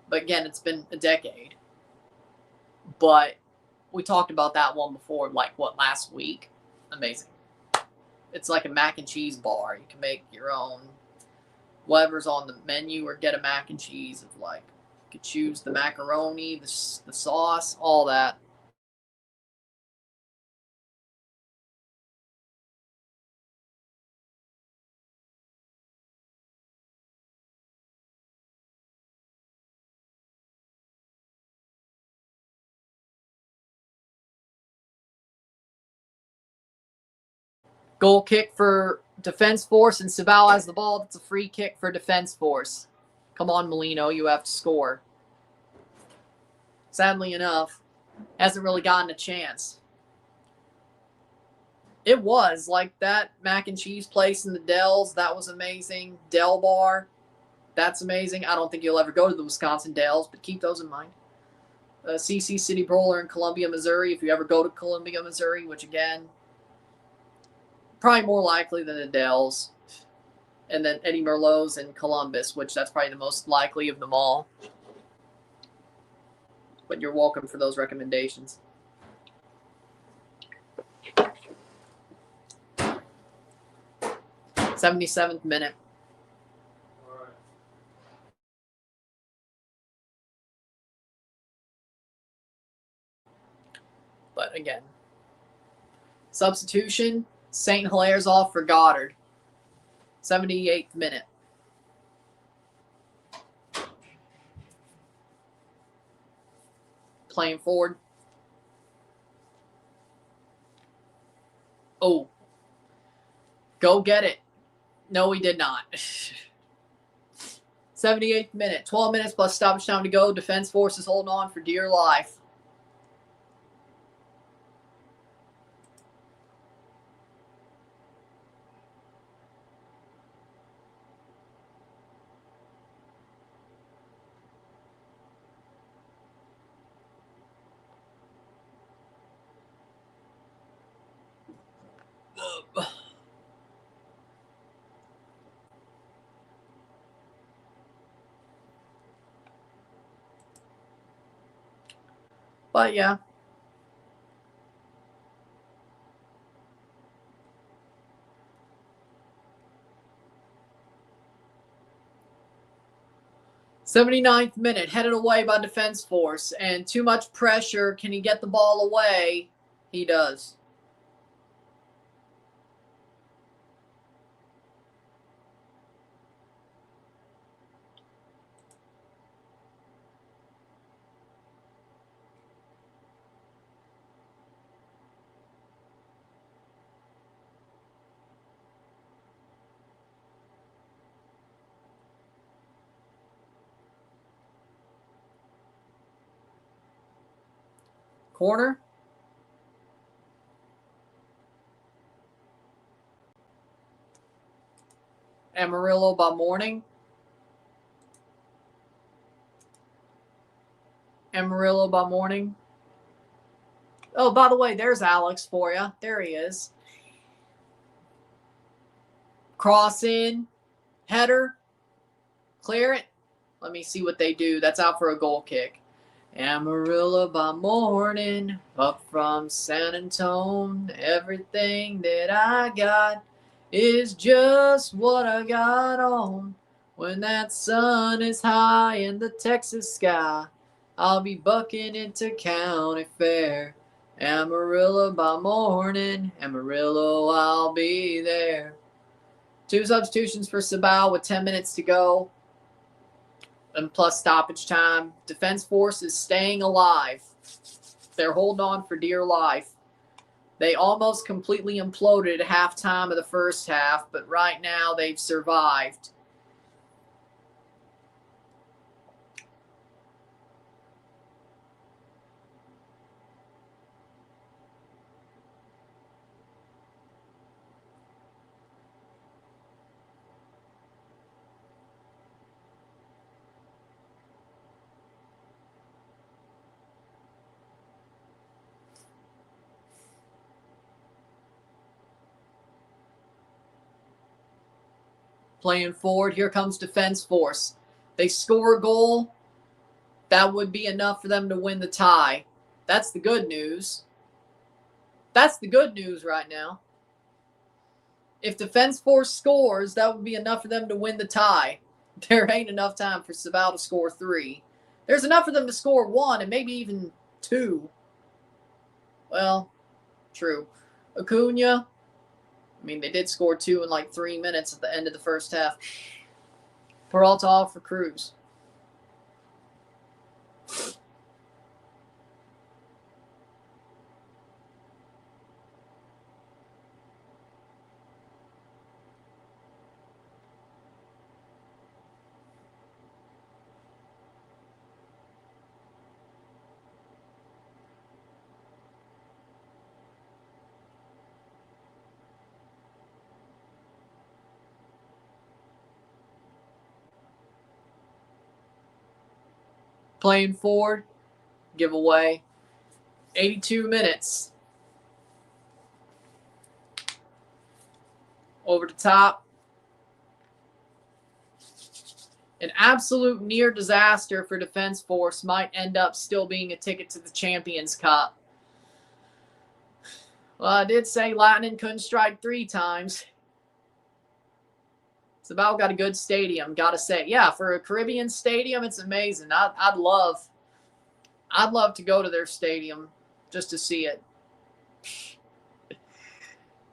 But again, it's been a decade. But we talked about that one before, last week? Amazing. It's like a mac and cheese bar. You can make your own whatever's on the menu or get a mac and cheese of you could choose the macaroni, the sauce, all that. Goal kick for Defense Force, and Cibao has the ball. That's a free kick for Defense Force. Come on, Molino, you have to score. Sadly enough, hasn't really gotten a chance. It was like that mac and cheese place in the Dells. That was amazing. Del Bar, that's amazing. I don't think you'll ever go to the Wisconsin Dells, but keep those in mind. CC City Brawler in Columbia, Missouri. If you ever go to Columbia, Missouri, which again, probably more likely than the Dells. And then Eddie Merlot's in Columbus, which that's probably the most likely of them all. But you're welcome for those recommendations. – 77th minute. All right. But again, substitution, St. Hilaire's off for Goddard. 78th minute. Playing forward. Oh. Go get it. No, he did not. 78th minute. 12 minutes plus stoppage time to go. Defense Force is holding on for dear life. But yeah. '79th minute, headed away by Defense Force, and too much pressure. Can he get the ball away? He does. Corner. Amarillo by Morning. Amarillo by Morning. Oh, by the way, there's Alex for you. There he is. Cross in. Header. Clear it. Let me see what they do. That's out for a goal kick. Amarillo by Morning. Up from San Antone. Everything that I got is just what I got on. When that sun is high in the Texas sky, I'll be bucking into county fair. Amarillo by Morning. Amarillo, I'll be there. 2 substitutions for Cibao with 10 minutes to go. And plus stoppage time. Defense Force is staying alive. They're holding on for dear life. They almost completely imploded at halftime of the first half, but right now they've survived. Playing forward, here comes Defense Force. They score a goal. That would be enough for them to win the tie. That's the good news. That's the good news right now. If Defense Force scores, that would be enough for them to win the tie. There ain't enough time for Cibao to score 3. There's enough for them to score 1 and maybe even 2. Well, true. Acuna, I mean, they did score 2 in like 3 minutes at the end of the first half. Peralta off for Cruz. playing forward, giveaway. 82 minutes. Over the top. An absolute near disaster for Defense Force might end up still being a ticket to the Champions Cup. Well, I did say Lightning couldn't strike 3 times. Cibao got a good stadium, gotta say. Yeah, for a Caribbean stadium, it's amazing. I'd love to go to their stadium just to see it.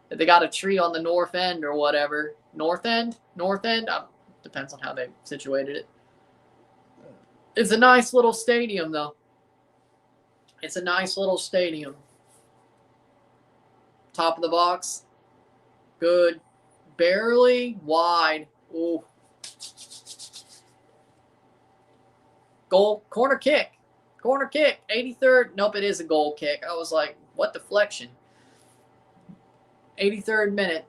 They got a tree on the north end or whatever. North end? Depends on how they situated it. It's a nice little stadium, though. It's a nice little stadium. Top of the box. Good. Barely wide. Ooh. Goal. Corner kick. 83rd. Nope, it is a goal kick. I was like, what deflection? 83rd minute.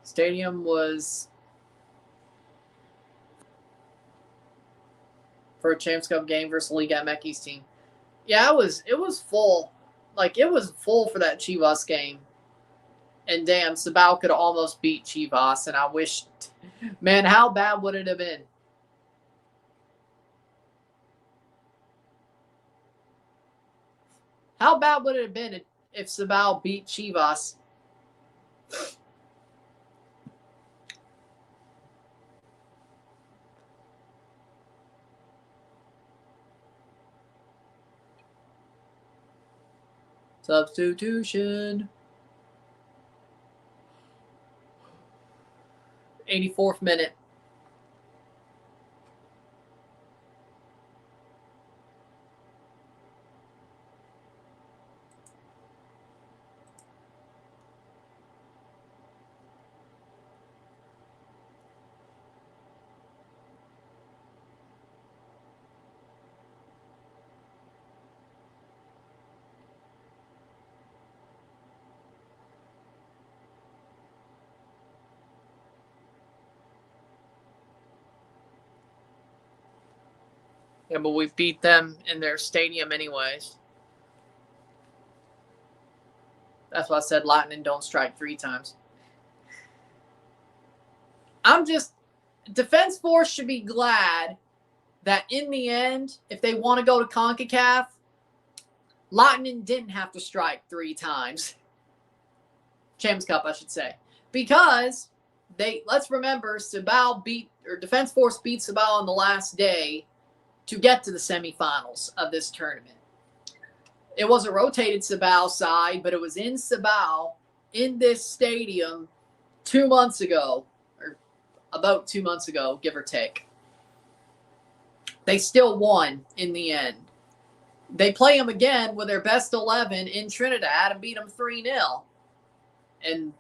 Stadium was for a Champions Cup game versus Liga MX's team. Yeah, it was full. Like, it was full for that Chivas game. And damn, Cibao could have almost beat Chivas, and I wished, man, how bad would it have been? How bad would it have been if Cibao beat Chivas? Substitution. 84th minute. Yeah, but we beat them in their stadium anyways. That's why I said Lightning don't strike 3 times. Defense Force should be glad that in the end, if they want to go to CONCACAF, Lightning didn't have to strike 3 times. Champions Cup, I should say. Because let's remember, Defense Force beat Cibao on the last day to get to the semifinals of this tournament. It was a rotated Cibao side, but it was in Cibao, in this stadium, 2 months ago, or about 2 months ago, give or take. They still won in the end. They play them again with their best 11 in Trinidad and beat them 3-0. And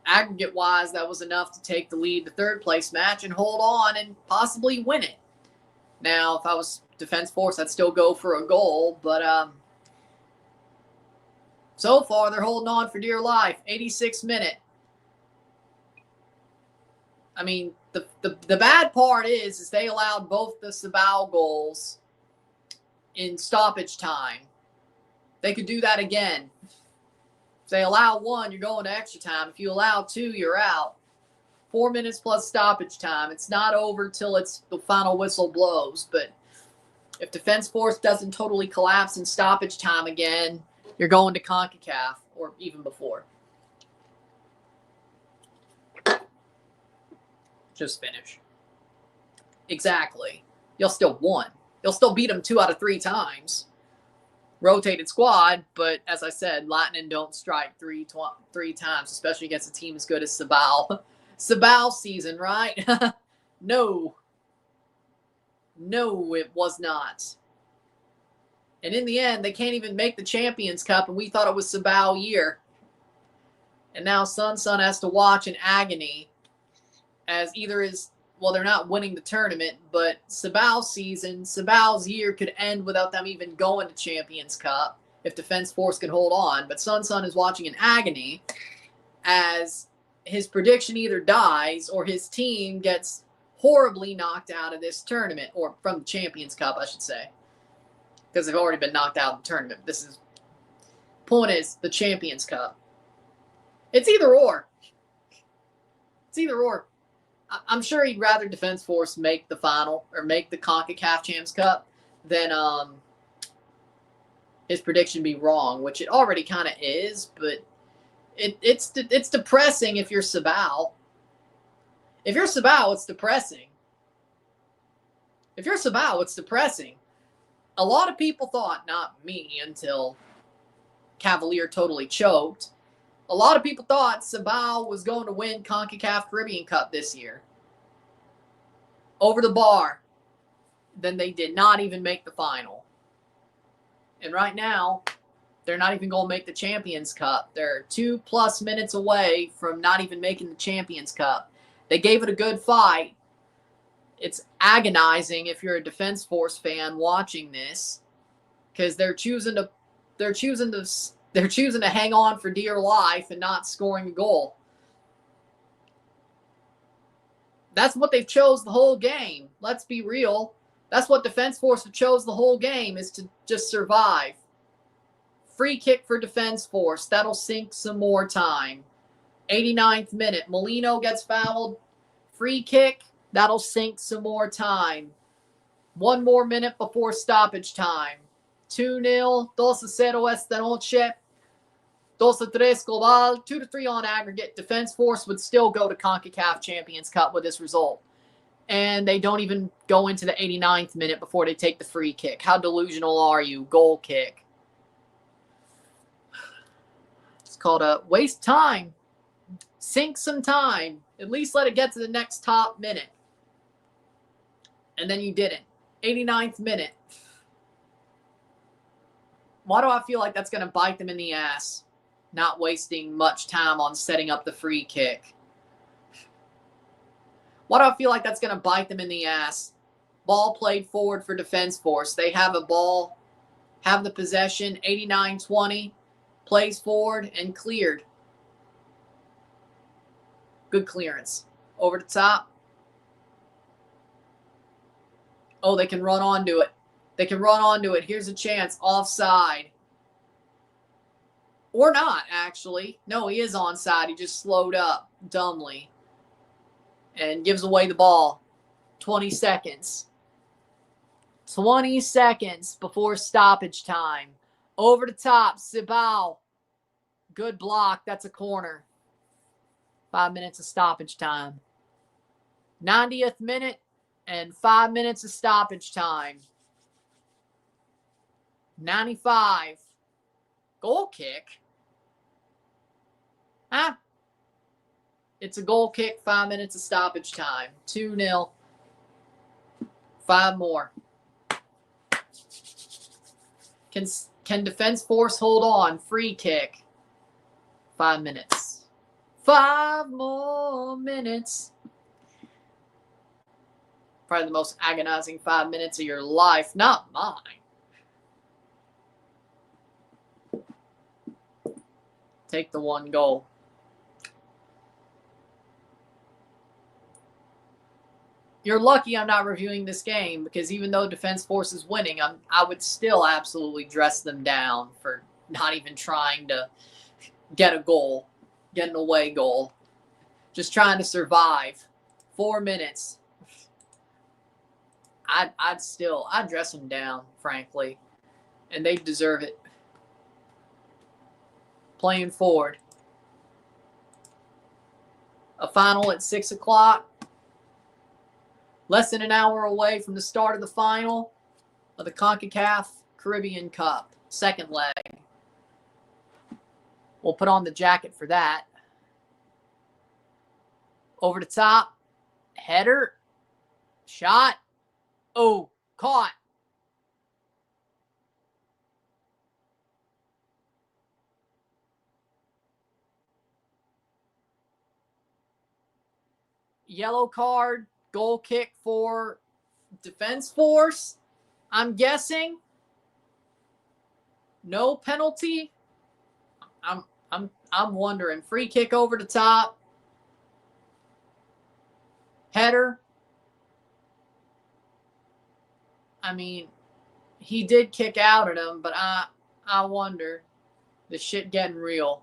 aggregate-wise, that was enough to take the lead to third place match and hold on and possibly win it. Now, if I was Defense Force, I'd still go for a goal, but so far they're holding on for dear life. 86th minute. I mean, the bad part is they allowed both the Cibao goals in stoppage time. They could do that again. If they allow 1, you're going to extra time. If you allow 2, you're out. 4 minutes plus stoppage time. It's not over till the final whistle blows. But if Defense Force doesn't totally collapse in stoppage time again, you're going to CONCACAF or even before. Just finish. Exactly. You'll still won. You'll still beat them 2 out of 3 times. Rotated squad, but as I said, Lightning don't strike 3 times, especially against a team as good as Cibao. Cibao season, right? No, it was not. And in the end, they can't even make the Champions Cup, and we thought it was Cibao year. And now Sun has to watch in agony as they're not winning the tournament, but Cibao's year could end without them even going to Champions Cup. if Defense Force can hold on. But Sun Sun is watching in agony as his prediction either dies or his team gets horribly knocked out of this tournament, or from the Champions Cup, I should say, because they've already been knocked out of the tournament. Point is the Champions Cup. It's either or. It's either or. I'm sure he'd rather Defense Force make the final or make the CONCACAF Champs Cup than his prediction be wrong, which it already kind of is, but it's depressing if you're Cibao. If you're Cibao, it's depressing. If you're Cibao, it's depressing. A lot of people thought, not me until Cavalier totally choked, a lot of people thought Cibao was going to win CONCACAF Caribbean Cup this year. Over the bar. Then they did not even make the final. And right now, they're not even going to make the Champions Cup. They're 2+ minutes away from not even making the Champions Cup. They gave it a good fight. It's agonizing if you're a Defense Force fan watching this, because they're choosing to hang on for dear life and not scoring a goal. That's what they've chose the whole game. Let's be real. That's what Defense Force have chose the whole game, is to just survive. Free kick for Defense Force. That'll sink some more time. 89th minute. Molino gets fouled. Free kick. That'll sink some more time. 1 more minute before stoppage time. 2-0. 2-0 esta noche. 2-3 global. 2-3 on aggregate. Defense Force would still go to CONCACAF Champions Cup with this result. And they don't even go into the 89th minute before they take the free kick. How delusional are you? Goal kick. It's called a waste time. Sink some time. At least let it get to the next top minute. And then you didn't. 89th minute. Why do I feel like that's going to bite them in the ass? Not wasting much time on setting up the free kick. Why do I feel like that's going to bite them in the ass? Ball played forward for Defense Force. They have a ball, have the possession, 89-20, plays forward and cleared. Good clearance. Over the top. Oh, they can run onto it. They can run onto it. Here's a chance. Offside. Or not, actually. No, he is onside. He just slowed up dumbly. And gives away the ball. 20 seconds. 20 seconds before stoppage time. Over the top. Cibao. Good block. That's a corner. 5 minutes of stoppage time. 90th minute and 5 minutes of stoppage time. 95. Goal kick. Huh? It's a goal kick, 5 minutes of stoppage time. 2-0. 5 more. Can Defense Force hold on? Free kick. 5 minutes. 5 more minutes. Probably the most agonizing 5 minutes of your life. Not mine. Take the 1 goal. You're lucky I'm not reviewing this game, because even though Defense Force is winning, I would still absolutely dress them down for not even trying to get a goal, get an away goal. Just trying to survive. 4 minutes. I'd dress them down, frankly. And they deserve it. Playing forward. A final at 6 o'clock. Less than an hour away from the start of the final of the CONCACAF Caribbean Cup. Second leg. We'll put on the jacket for that. Over the top. Header. Shot. Oh, caught. Yellow card. Goal kick for Defense Force, I'm guessing. No penalty. I'm wondering. Free kick over the top. Header. I mean, he did kick out at him, but I wonder. The shit getting real.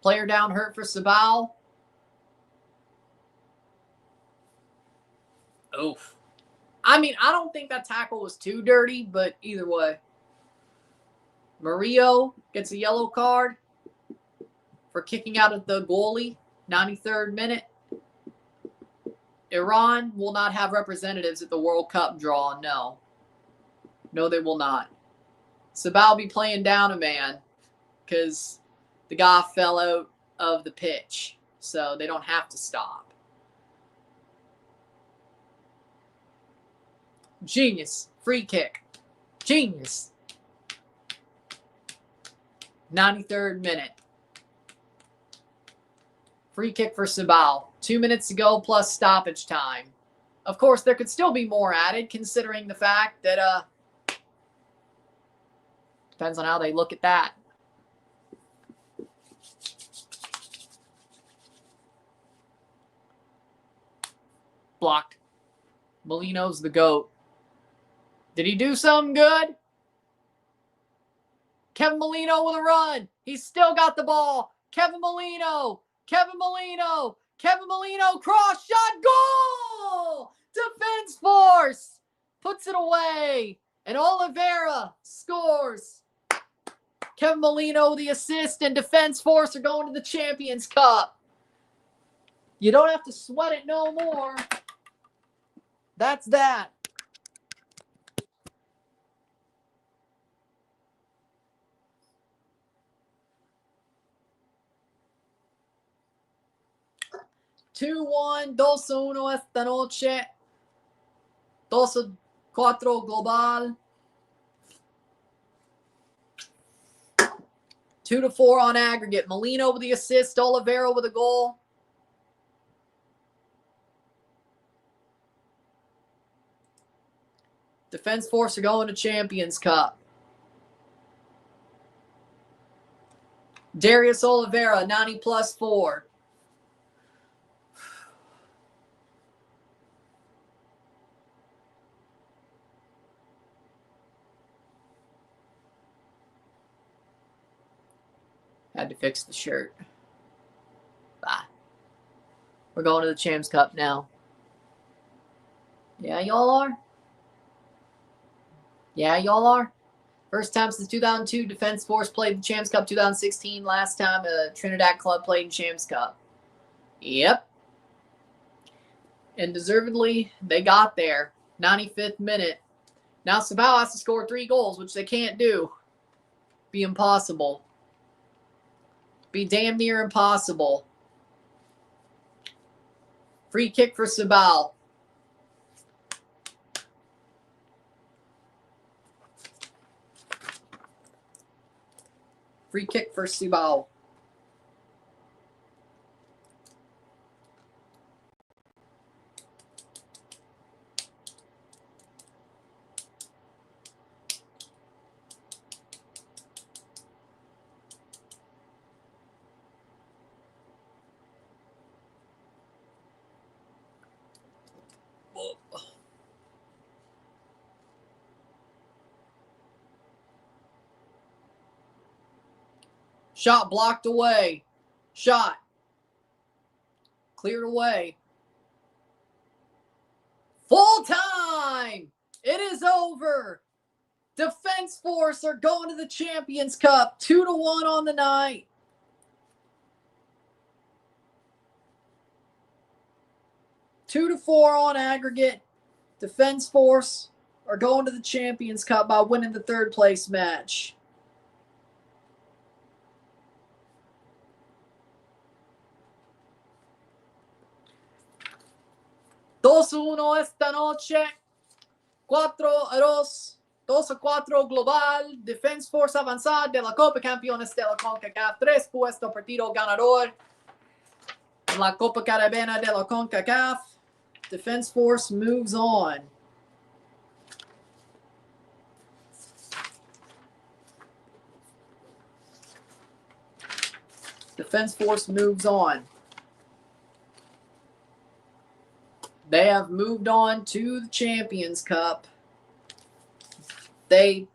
Player down hurt for Cibao. Oof. I mean, I don't think that tackle was too dirty, but either way. Murillo gets a yellow card for kicking out at the goalie, 93rd minute. Iran will not have representatives at the World Cup draw, no. No, they will not. Cibao will be playing down a man because the guy fell out of the pitch, so they don't have to stop. Genius. Free kick. Genius. 93rd minute. Free kick for Cibao. 2 minutes to go plus stoppage time. Of course, there could still be more added considering the fact that depends on how they look at that. Blocked. Molino's the GOAT. Did he do something good? Kevin Molino with a run. He's still got the ball. Kevin Molino. Kevin Molino. Kevin Molino. Cross shot. Goal! Defense Force puts it away. And Oliveira scores. Kevin Molino, the assist, and Defense Force are going to the Champions Cup. You don't have to sweat it no more. That's that. Two-one, 2-1 esta noche. 2-4 global. 2-4 on aggregate. Molino with the assist. Oliveira with a goal. Defense Force are going to Champions Cup. Darius Oliveira, 90 plus 4. Had to fix the shirt. Bye. We're going to the Champs Cup now. Yeah, y'all are? Yeah, y'all are? First time since 2002, Defense Force played the Champs Cup. 2016, last time a Trinidad club played in Champs Cup. Yep. And deservedly, they got there. 95th minute. Now Cibao has to score 3 goals, which they can't do. Be impossible. Be damn near impossible. Free kick for Cibao. Free kick for Cibao. Shot blocked away. Shot. Cleared away. Full time. It is over. Defense Force are going to the Champions Cup. 2-1 on the night. Two to 4 on aggregate. Defense Force are going to the Champions Cup by winning the 3rd place match. Dos uno esta noche, 4-2, 2-4 global, Defense Force avanzar de la Copa Campeones de la CONCACAF, 3 puesto partido ganador en la Copa Caribbeña de la CONCACAF. Defense Force moves on. Defense Force moves on. They have moved on to the Champions Cup. They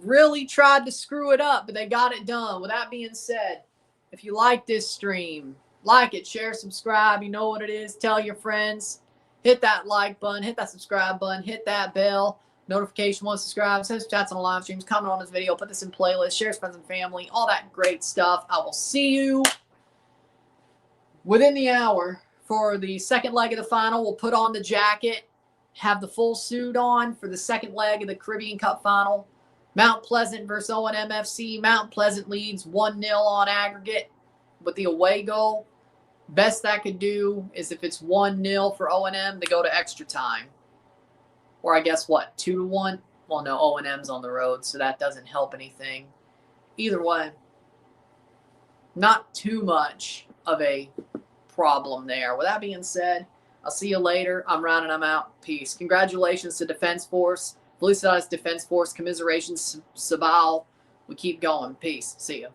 really tried to screw it up, but they got it done. With that being said, if you like this stream, like it, share, subscribe. You know what it is. Tell your friends. Hit that like button. Hit that subscribe button. Hit that bell. Notification once subscribe. Send chats on the live streams. Comment on this video. Put this in playlist. Share with friends and family. All that great stuff. I will see you within the hour for the second leg of the final. We'll put on the jacket. Have the full suit on for the second leg of the Caribbean Cup final. Mount Pleasant versus O&M FC. Mount Pleasant leads 1-0 on aggregate with the away goal. Best that could do is if it's 1-0 for O&M, they go to extra time. Or I guess what, 2-1? Well, no, O&M's on the road, so that doesn't help anything. Either way, not too much of a problem there. With that being said, I'll see you later. I'm Ryan and I'm out. Peace. Congratulations to Defense Force. Felicidades Defense Force. Commiserations, Cibao. We keep going. Peace. See you.